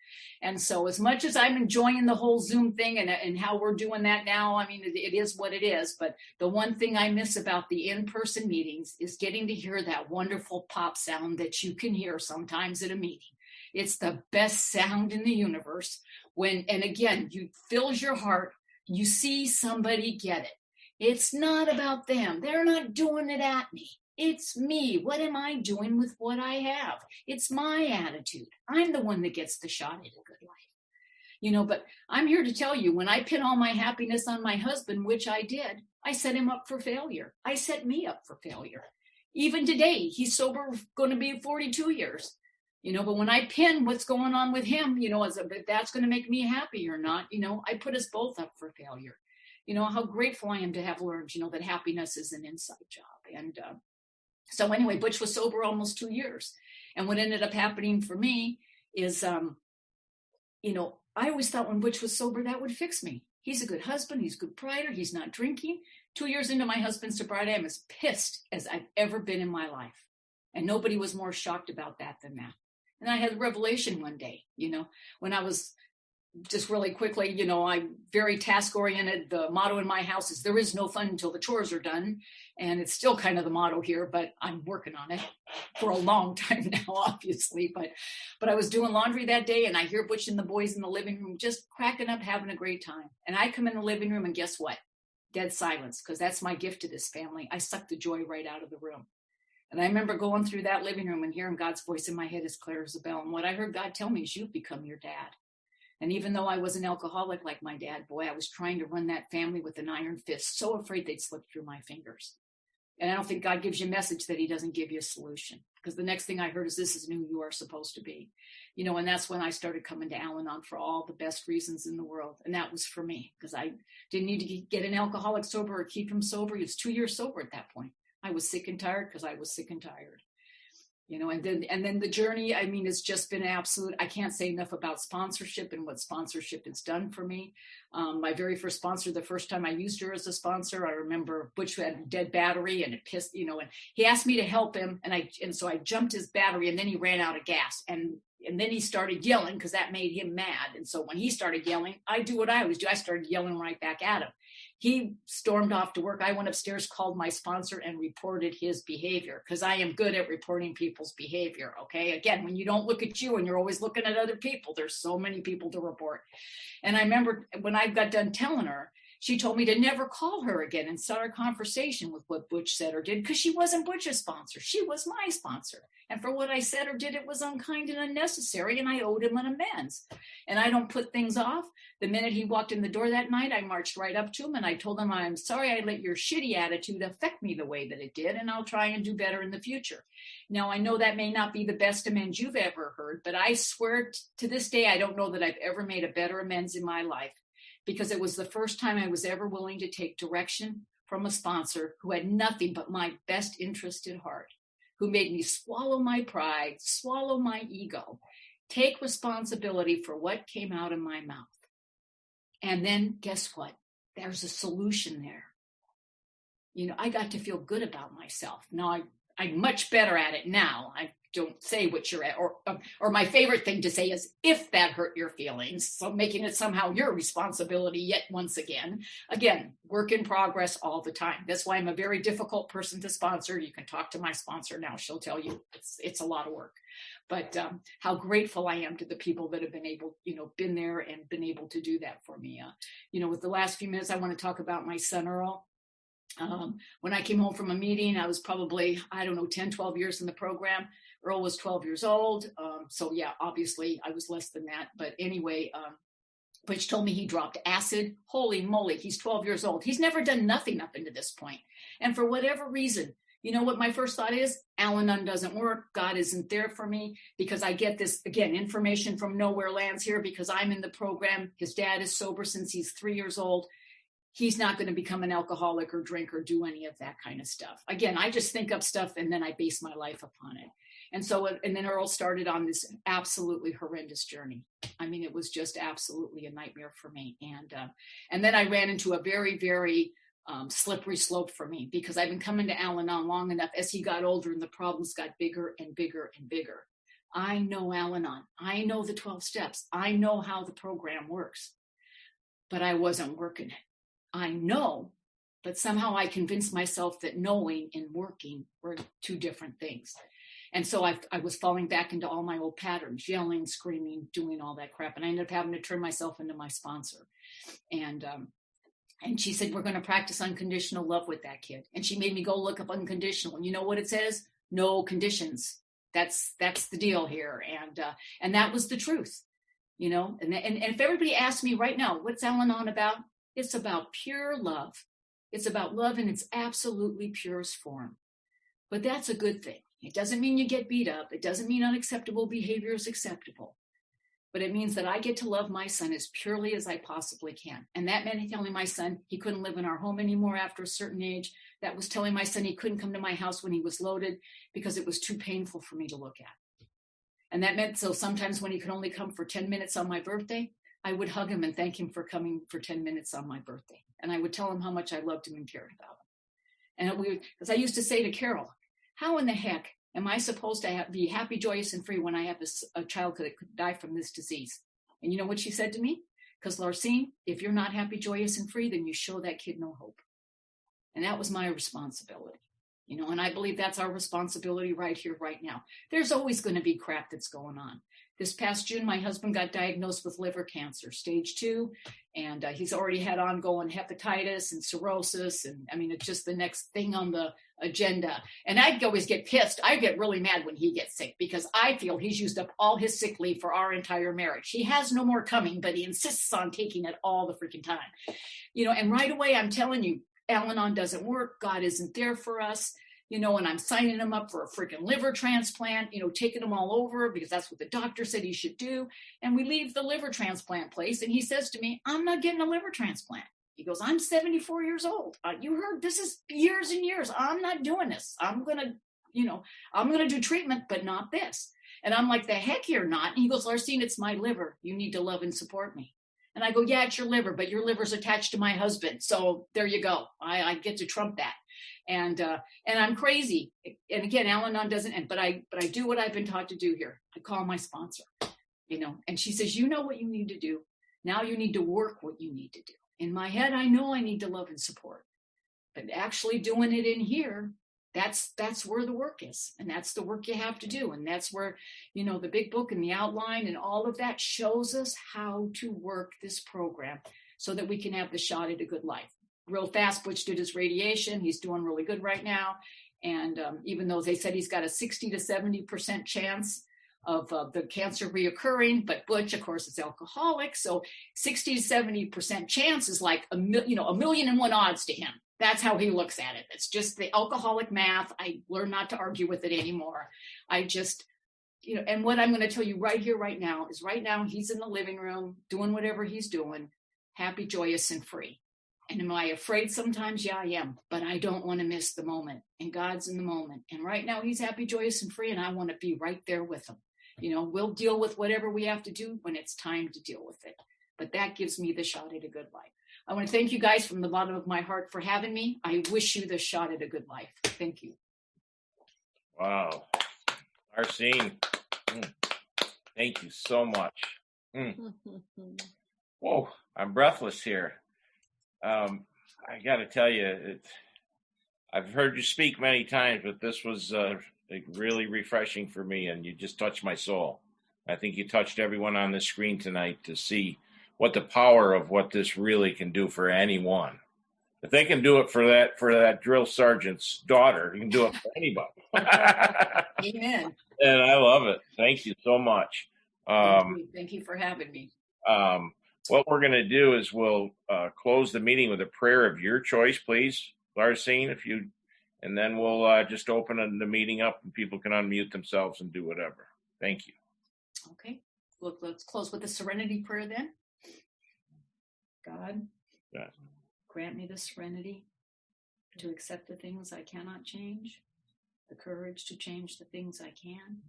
And so as much as I'm enjoying the whole Zoom thing and how we're doing that now, I mean, it is what it is. But the one thing I miss about the in-person meetings is getting to hear that wonderful pop sound that you can hear sometimes at a meeting. It's the best sound in the universe and again, you fills your heart. You see somebody get it. It's not about them. They're not doing it at me. It's me. What am I doing with what I have? It's my attitude. I'm the one that gets the shot at a good life. But I'm here to tell you, when I pin all my happiness on my husband, which I did, I set him up for failure. I set me up for failure. Even today, he's sober, going to be 42 years. But when I pin what's going on with him, if that's going to make me happy or not, I put us both up for failure. How grateful I am to have learned, that happiness is an inside job. And so anyway, Butch was sober almost 2 years. And what ended up happening for me is, I always thought when Butch was sober, that would fix me. He's a good husband. He's a good provider. He's not drinking. 2 years into my husband's sobriety, I'm as pissed as I've ever been in my life. And nobody was more shocked about that than that. And I had a revelation one day, when I was just really quickly, I'm very task oriented. The motto in my house is there is no fun until the chores are done. And it's still kind of the motto here, but I'm working on it for a long time now, obviously. But I was doing laundry that day and I hear Butch and the boys in the living room just cracking up, having a great time. And I come in the living room and guess what? Dead silence, because that's my gift to this family. I suck the joy right out of the room. And I remember going through that living room and hearing God's voice in my head as clear as a bell. And what I heard God tell me is, you've become your dad. And even though I was an alcoholic like my dad, boy, I was trying to run that family with an iron fist, so afraid they'd slip through my fingers. And I don't think God gives you a message that he doesn't give you a solution. Because the next thing I heard is, this is who you are supposed to be. And that's when I started coming to Alanon for all the best reasons in the world. And that was for me, because I didn't need to get an alcoholic sober or keep him sober. He was 2 years sober at that point. I was sick and tired because I was sick and tired. And then the journey, I mean, it's just been absolute. I can't say enough about sponsorship and what sponsorship has done for me. My very first sponsor, the first time I used her as a sponsor, I remember Butch had a dead battery and it pissed, and he asked me to help him. And so I jumped his battery and then he ran out of gas. And then he started yelling because that made him mad. And so when he started yelling, I do what I always do. I started yelling right back at him. He stormed off to work. I went upstairs, called my sponsor, and reported his behavior, because I am good at reporting people's behavior. Okay. Again, when you don't look at you and you're always looking at other people, there's so many people to report. And I remember when I got done telling her, she told me to never call her again and start a conversation with what Butch said or did, because she wasn't Butch's sponsor. She was my sponsor. And for what I said or did, it was unkind and unnecessary, and I owed him an amends. And I don't put things off. The minute he walked in the door that night, I marched right up to him and I told him, I'm sorry I let your shitty attitude affect me the way that it did, and I'll try and do better in the future. Now, I know that may not be the best amends you've ever heard, but I swear to this day, I don't know that I've ever made a better amends in my life, because it was the first time I was ever willing to take direction from a sponsor who had nothing but my best interest at heart, who made me swallow my pride, swallow my ego, take responsibility for what came out of my mouth. And then guess what? There's a solution there. I got to feel good about myself. Now, I'm much better at it now. I don't say what you're at, or my favorite thing to say is, if that hurt your feelings, so making it somehow your responsibility yet once again, work in progress all the time. That's why I'm a very difficult person to sponsor. You can talk to my sponsor now. She'll tell you it's a lot of work, but how grateful I am to the people that have been able, been there and been able to do that for me. With the last few minutes, I want to talk about my son, Earl. When I came home from a meeting, I was probably, 10, 12 years in the program. Earl was 12 years old. So yeah, obviously I was less than that. But anyway, Butch told me he dropped acid. Holy moly, he's 12 years old. He's never done nothing up into this point. And for whatever reason, you know what my first thought is? Alanon doesn't work. God isn't there for me, because I get this, again, information from nowhere lands here because I'm in the program. His dad is sober since he's 3 years old. He's not going to become an alcoholic or drink or do any of that kind of stuff. Again, I just think up stuff and then I base my life upon it. And then Earl started on this absolutely horrendous journey. I mean, it was just absolutely a nightmare for me. And then I ran into a very, very slippery slope for me, because I've been coming to Alanon long enough. As he got older and the problems got bigger and bigger and bigger, I know Alanon. I know the 12 steps. I know how the program works. But I wasn't working it. I know, but somehow I convinced myself that knowing and working were two different things. And so I was falling back into all my old patterns, yelling, screaming, doing all that crap. And I ended up having to turn myself into my sponsor. And she said, we're going to practice unconditional love with that kid. And she made me go look up unconditional. And you know what it says? No conditions. That's the deal here. And that was the truth, you know. And if everybody asked me right now, what's Alanon about? It's about pure love. It's about love in its absolutely purest form. But that's a good thing. It doesn't mean you get beat up. It doesn't mean unacceptable behavior is acceptable. But it means that I get to love my son as purely as I possibly can. And that meant telling my son he couldn't live in our home anymore after a certain age. That was telling my son he couldn't come to my house when he was loaded because it was too painful for me to look at. And that meant so sometimes when he could only come for 10 minutes on my birthday, I would hug him and thank him for coming for 10 minutes on my birthday. And I would tell him how much I loved him and cared about him. And because I used to say to Carol, how in the heck am I supposed to be happy, joyous, and free when I have a child that could die from this disease? And you know what she said to me? Because Larcine, if you're not happy, joyous, and free, then you show that kid no hope. And that was my responsibility. You know, and I believe that's our responsibility right here, right now. There's always going to be crap that's going on. This past June, my husband got diagnosed with liver cancer, stage 2, and he's already had ongoing hepatitis and cirrhosis. And I mean, it's just the next thing on the agenda. And I'd always get pissed. I get really mad when he gets sick because I feel he's used up all his sick leave for our entire marriage. He has no more coming, but he insists on taking it all the freaking time. You know, and right away, I'm telling you, Alanon doesn't work. God isn't there for us. You know, and I'm signing him up for a freaking liver transplant, you know, taking him all over because that's what the doctor said he should do. And we leave the liver transplant place. And he says to me, I'm not getting a liver transplant. He goes, I'm 74 years old. You heard this is years and years. I'm not doing this. I'm going to do treatment, but not this. And I'm like, the heck you're not. And he goes, Larcine, it's my liver. You need to love and support me. And I go, yeah, it's your liver, but your liver's attached to my husband. So there you go. I get to trump that. And I'm crazy. And again, Alanon doesn't end, but I do what I've been taught to do here. I call my sponsor, you know, and she says, you know what you need to do. Now you need to work what you need to do. In my head, I know I need to love and support, but actually doing it in here, that's where the work is. And that's the work you have to do. And that's where, you know, the big book and the outline and all of that shows us how to work this program so that we can have the shot at a good life. Real fast, Butch did his radiation. He's doing really good right now. And even though they said he's got a 60 to 70% chance of the cancer reoccurring, but Butch, of course, is alcoholic. So 60 to 70% chance is like a million and one odds to him. That's how he looks at it. It's just the alcoholic math. I learned not to argue with it anymore. I just, you know, and what I'm going to tell you right here, right now, is right now he's in the living room doing whatever he's doing, happy, joyous, and free. And am I afraid sometimes? Yeah, I am. But I don't want to miss the moment. And God's in the moment. And right now he's happy, joyous, and free. And I want to be right there with him. You know, we'll deal with whatever we have to do when it's time to deal with it. But that gives me the shot at a good life. I want to thank you guys from the bottom of my heart for having me. I wish you the shot at a good life. Thank you. Wow. Larcine, thank you so much. Whoa, I'm breathless here. I got to tell you, I've heard you speak many times, but this was really refreshing for me, and you just touched my soul. I think you touched everyone on the screen tonight to see what the power of what this really can do for anyone. If they can do it for that drill sergeant's daughter, you can do it for anybody. Amen. And I love it. Thank you so much. Thank you for having me. What we're going to do is we'll close the meeting with a prayer of your choice, please, Larcine, and then we'll just open the meeting up and people can unmute themselves and do whatever. Thank you. Okay. Look, let's close with the serenity prayer then. God, Yes. grant me the serenity to accept the things I cannot change, the courage to change the things I can,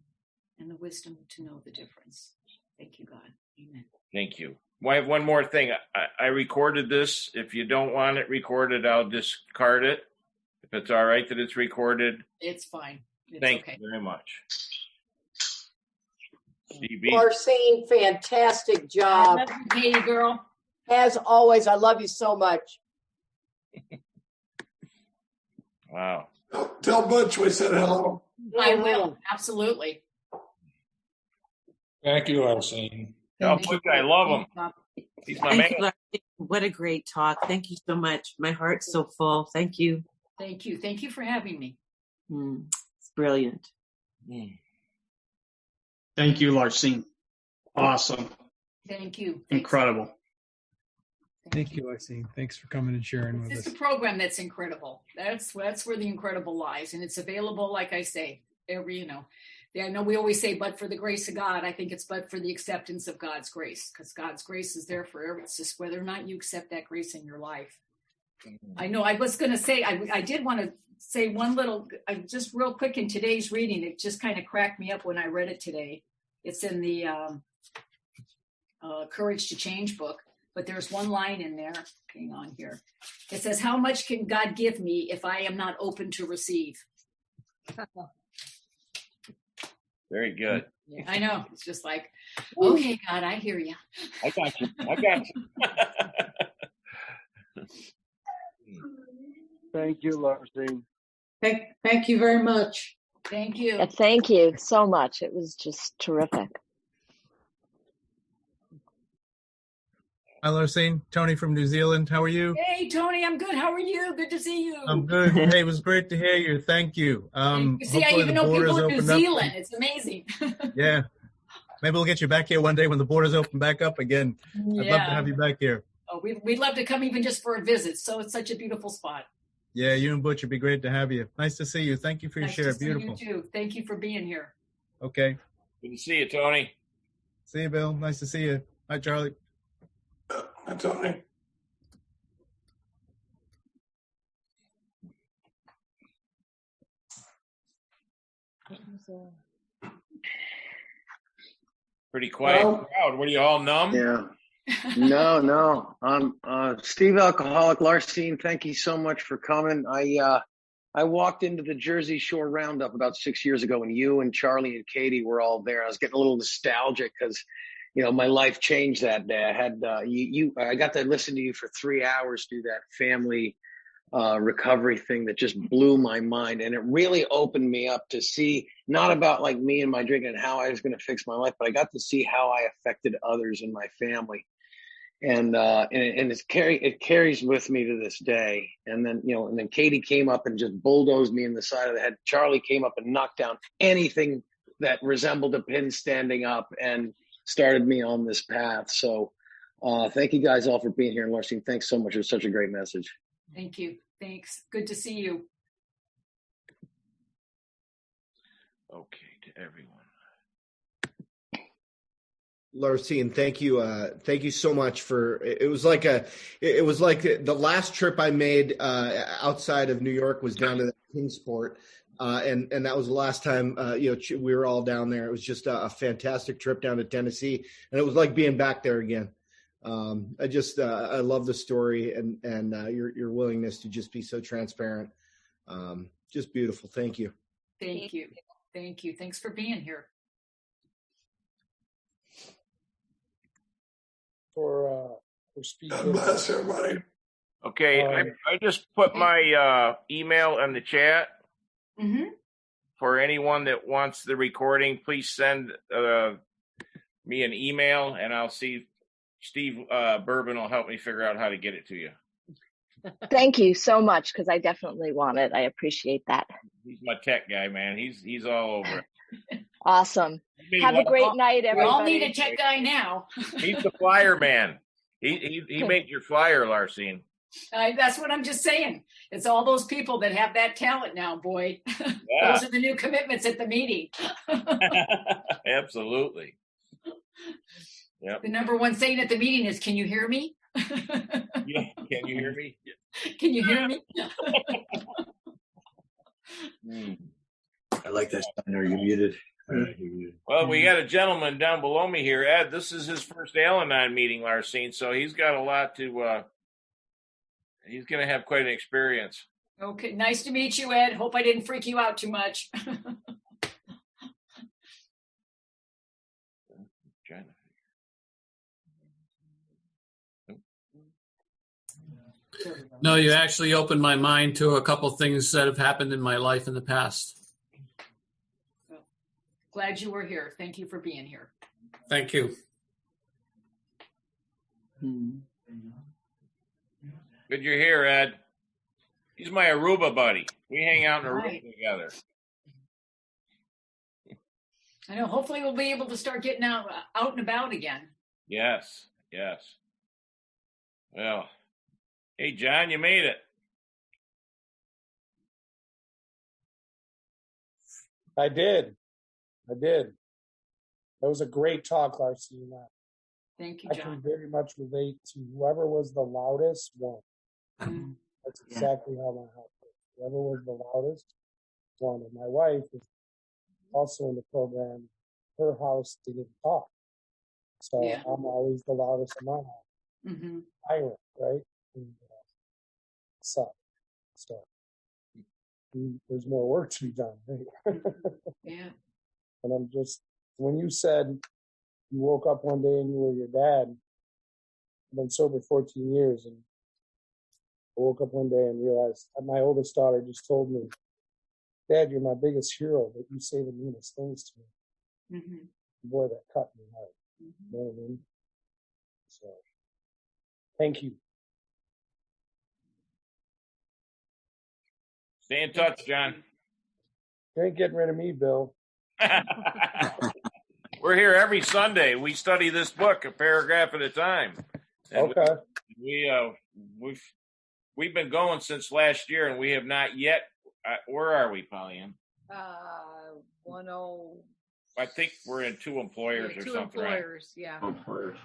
and the wisdom to know the difference. Thank you, God. Amen. Thank you. Well, I have one more thing. I recorded this. If you don't want it recorded, I'll discard it. If it's all right that it's recorded. It's fine. It's Thank okay. you very much. DB. Larcine, fantastic I job. love you, Katie girl. As always, I love you so much. Wow. Tell Butch we said hello. I will, absolutely. Thank you, Larcine. Tell Butch I love him. He's my man. Thank you, Larcine. What a great talk. Thank you so much. My heart's so full. Thank you. Thank you. Thank you for having me. It's brilliant. Thank you, Larcine. Awesome. Thank you. Incredible. Thank you, Larcine. Thanks for coming and sharing with It's us. a program that's incredible. That's where the incredible lies. And it's available, like I say, I know we always say, but for the grace of God. I think it's but for the acceptance of God's grace, because God's grace is there forever. It's just whether or not you accept that grace in your life. I know I was going to say, I did want to say one little, just real quick in today's reading, it just kind of cracked me up when I read it today. It's in the Courage to Change book, but there's one line in there. Hang on here. It says, how much can God give me if I am not open to receive? Very good. Yeah, I know. It's just like, okay, God, I hear you. I got you. Thank you, Larcine. Thank you very much. Thank you. Thank you so much. It was just terrific. Hi, Larcine. Tony from New Zealand. How are you? Hey, Tony, I'm good. How are you? Good to see you. I'm good. Hey, it was great to hear you. Thank you. You see, I even know people in New Zealand. It's amazing. Yeah. Maybe we'll get you back here one day when the borders open back up again. I'd love to have you back here. Oh, we'd love to come even just for a visit. So it's such a beautiful spot. Yeah, you and Butch, it'd be great to have you. Nice to see you. Thank you for your Nice share. to see Beautiful. you too. Thank you for being here. Okay. Good to see you, Tony. See you, Bill. Nice to see you. Hi, Charlie. Hi, Tony. Pretty quiet crowd. What are you all numb? Yeah. No. Steve Alcoholic, Larcine, thank you so much for coming. I walked into the Jersey Shore Roundup about 6 years ago, and you and Charlie and Katie were all there. I was getting a little nostalgic because, my life changed that day. I had I got to listen to you for 3 hours do that family recovery thing that just blew my mind, and it really opened me up to see not about like me and my drinking and how I was going to fix my life, but I got to see how I affected others in my family. And it carries with me to this day. And then Katie came up and just bulldozed me in the side of the head. Charlie came up and knocked down anything that resembled a pin standing up and started me on this path. So thank you guys all for being here. And Larcine, thanks so much. It was such a great message. Thank you. Thanks. Good to see you. Okay, to everyone. Larcine, thank you. Thank you so much for, it was like the last trip I made outside of New York was down to the Kingsport. And that was the last time, we were all down there. It was just a fantastic trip down to Tennessee, and it was like being back there again. I love the story and your willingness to just be so transparent. Just beautiful. Thank you. Thank you. Thank you. Thanks for being here. For speaking. God bless everybody. Okay, I just put my email in the chat. Mm-hmm. For anyone that wants the recording, please send me an email, and I'll see Steve Bourbon will help me figure out how to get it to you. Thank you so much, because I definitely want it. I appreciate that. He's my tech guy, man. He's all over it. Awesome. Have a great night, everybody. We all need a tech guy now. He's the flyer man. He made your flyer, Larcine. That's what I'm just saying. It's all those people that have that talent now, boy. Yeah. Those are the new commitments at the meeting. Absolutely. Yep. The number one saying at the meeting is, "Can you hear me?" Yeah. Can you hear me? Can you hear me? I like that. Are you muted? Well, we got a gentleman down below me here, Ed. This is his first Alanon meeting, Larcine, so he's got a lot to. He's going to have quite an experience. Okay, nice to meet you, Ed. Hope I didn't freak you out too much. No, you actually opened my mind to a couple things that have happened in my life in the past. Well, glad you were here. Thank you for being here. Thank you. Good you're here, Ed. He's my Aruba buddy. We hang out in Aruba together. I know. Hopefully, we'll be able to start getting out and about again. Yes. Well, hey, John, you made it. I did. That was a great talk, Larcine. Thank you, I John. can very much relate to whoever was the loudest one. That's exactly how my house was. Whoever was the loudest one. And my wife is also in the program. Her house didn't talk. So I'm always the loudest in my house. Silent, right? And, so there's more work to be done. Right? Yeah. And I'm just, when you said you woke up one day and you were your dad, I've been sober 14 years, and I woke up one day and realized my oldest daughter just told me, Dad, you're my biggest hero, but you say the meanest things to me. Boy, that cut me hard. You know what I mean? So, thank you. Stay in touch, John. You ain't getting rid of me, Bill. We're here every Sunday. We study this book a paragraph at a time. And okay. We've been going since last year, and we have not yet. Where are we, Pollyann? 10. I think we're in two employers or something, right? Yeah. Employers.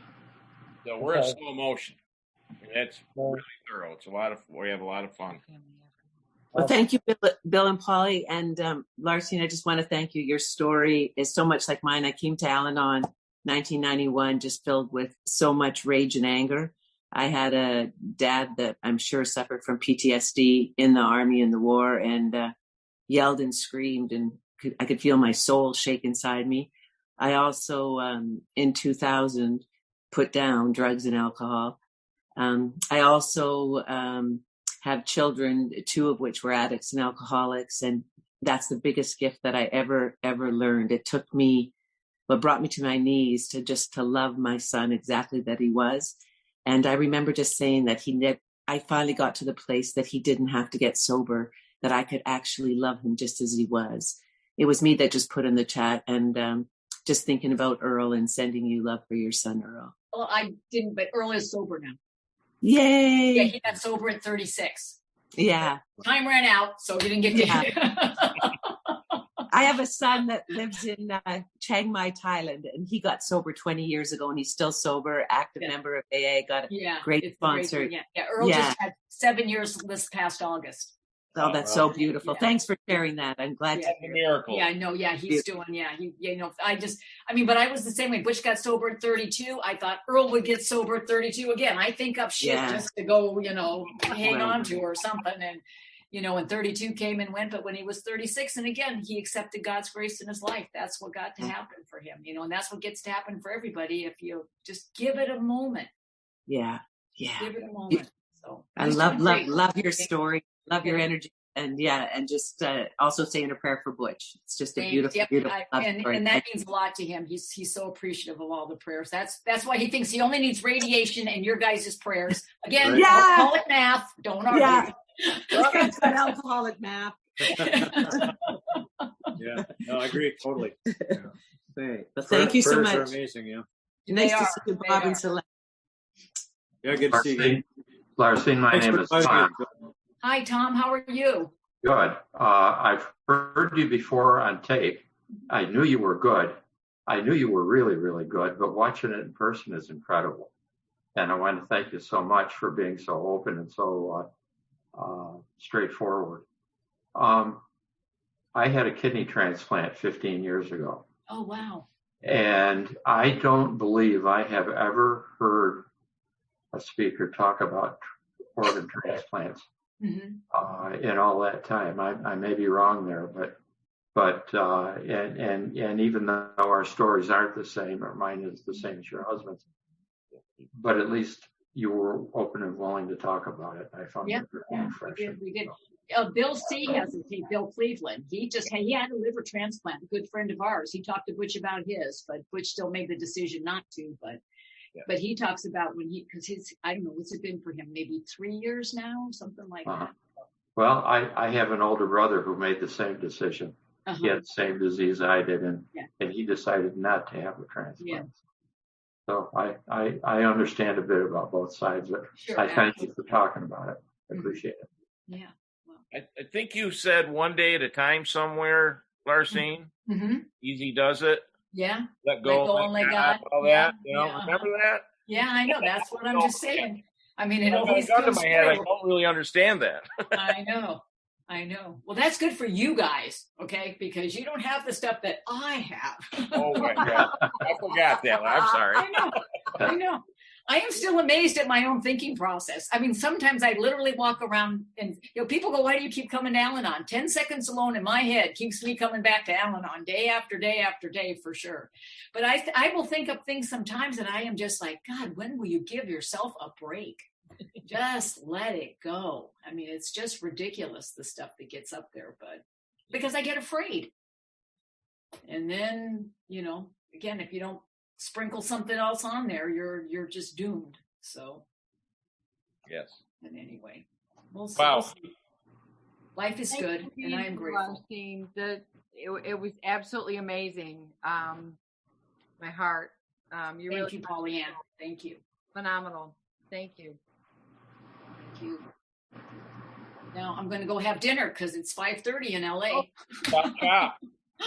So we're in slow motion. It's really thorough. We have a lot of fun. Well, thank you, Bill and Polly. And Larcine, I just want to thank you. Your story is so much like mine. I came to Alanon 1991, just filled with so much rage and anger. I had a dad that I'm sure suffered from PTSD in the Army in the war, and yelled and screamed, and I could feel my soul shake inside me. I also, in 2000, put down drugs and alcohol. I also have children, 2 of which were addicts and alcoholics, and that's the biggest gift that I ever learned. It took me, what brought me to my knees to love my son exactly that he was. And I remember just saying that I finally got to the place that he didn't have to get sober, that I could actually love him just as he was. It was me that just put in the chat, and just thinking about Earl and sending you love for your son, Earl. Well, I didn't, but Earl is sober now. Yay! Yeah, he got sober at 36. Yeah. Time ran out, so he didn't get to. I have a son that lives in Chiang Mai, Thailand, and he got sober 20 years ago, and he's still sober, active member of AA, got a great sponsor. Earl just had 7 years this past August. Oh, that's so beautiful. Thanks for sharing that. I'm glad to hear. Miracle. Yeah, I know. Yeah, he's doing. Yeah, but I was the same way. Butch got sober at 32. I thought Earl would get sober at 32 again. I think up shit just to go, hang on to or something. And, and 32 came and went. But when he was 36, and again, he accepted God's grace in his life. That's what got to happen for him, and that's what gets to happen for everybody if you just give it a moment. Yeah. Give it a moment. So I love your story. Love your energy, and just also saying a prayer for Butch. It's just a beautiful story. And that means a lot to him. He's so appreciative of all the prayers. That's why he thinks he only needs radiation and your guys' prayers. Again, alcoholic math. Don't argue. Yeah, alcoholic math. Yeah, no, I agree totally. Well, thank you so much. Prayers are amazing. Yeah. Nice to see you, Bob and Celeste. Yeah, good to see you. Larcine, my name is Tom. Hi, Tom. How are you? Good. I've heard you before on tape. I knew you were good. I knew you were really, really good, but watching it in person is incredible. And I want to thank you so much for being so open and so straightforward. I had a kidney transplant 15 years ago. Oh, wow. And I don't believe I have ever heard a speaker talk about organ transplants. In all that time. I may be wrong there, but and even though our stories aren't the same, or mine is the same as your husband's, but at least you were open and willing to talk about it. I found it very refreshing. We did. Bill C. has Bill Cleveland. He had a liver transplant. A good friend of ours. He talked to Butch about his, but Butch still made the decision not to. But he talks about because I don't know, what's it been for him? Maybe 3 years now, something like that. Well, I have an older brother who made the same decision. He had the same disease I did, and he decided not to have a transplant. So I understand a bit about both sides, but I thank you for talking about it. I appreciate it. Yeah. I think you said one day at a time somewhere, Larcine. Easy does it. Yeah. Let go and let God. All that. Remember that? Yeah, I know. That's what I'm just saying. I mean, it always gun to comes my head. I through. don't really understand that. I know. Well, that's good for you guys, okay? Because you don't have the stuff that I have. Oh my God. I forgot that one. I'm sorry. I know. I am still amazed at my own thinking process. I mean, sometimes I literally walk around and, people go, why do you keep coming to Alanon? 10 seconds alone in my head keeps me coming back to Alanon day after day after day for sure. But I will think of things sometimes and I am just like, God, when will you give yourself a break? Just let it go. I mean, it's just ridiculous, the stuff that gets up there, but because I get afraid. And then, again, if you don't sprinkle something else on there, you're just doomed. So yes. But anyway, we'll see. Wow. Life is good, and I am grateful. It was absolutely amazing. My heart. Thank you, Pollyanna. Thank you. Phenomenal. Thank you. Thank you. Now I'm going to go have dinner because it's 5:30 in LA.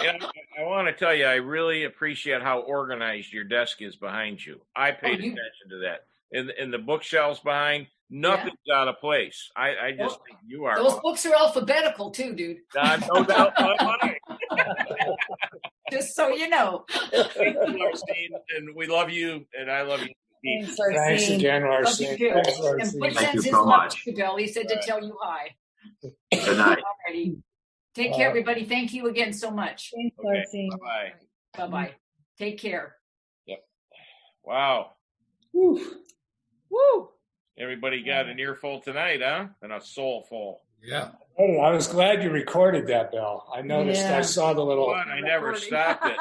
And I want to tell you, I really appreciate how organized your desk is behind you. I paid attention to that. In the bookshelves behind, nothing's out of place. I just think you are. Those books are alphabetical too, dude. No doubt in my mind. Just so you know. Thank you, Larcine, and we love you, and I love you. Thanks again, Larcine. And Butch sends his love to you, Bill. He said to tell you hi. Good night. Alrighty. Take care, everybody. Thank you again so much. Thanks, Larcine. Bye-bye. Bye-bye. Take care. Yep. Wow. Woo. Everybody got an earful tonight, huh? And a soul full. Yeah. Hey, I was glad you recorded that, Bill. I noticed. I saw the little. I never stopped it.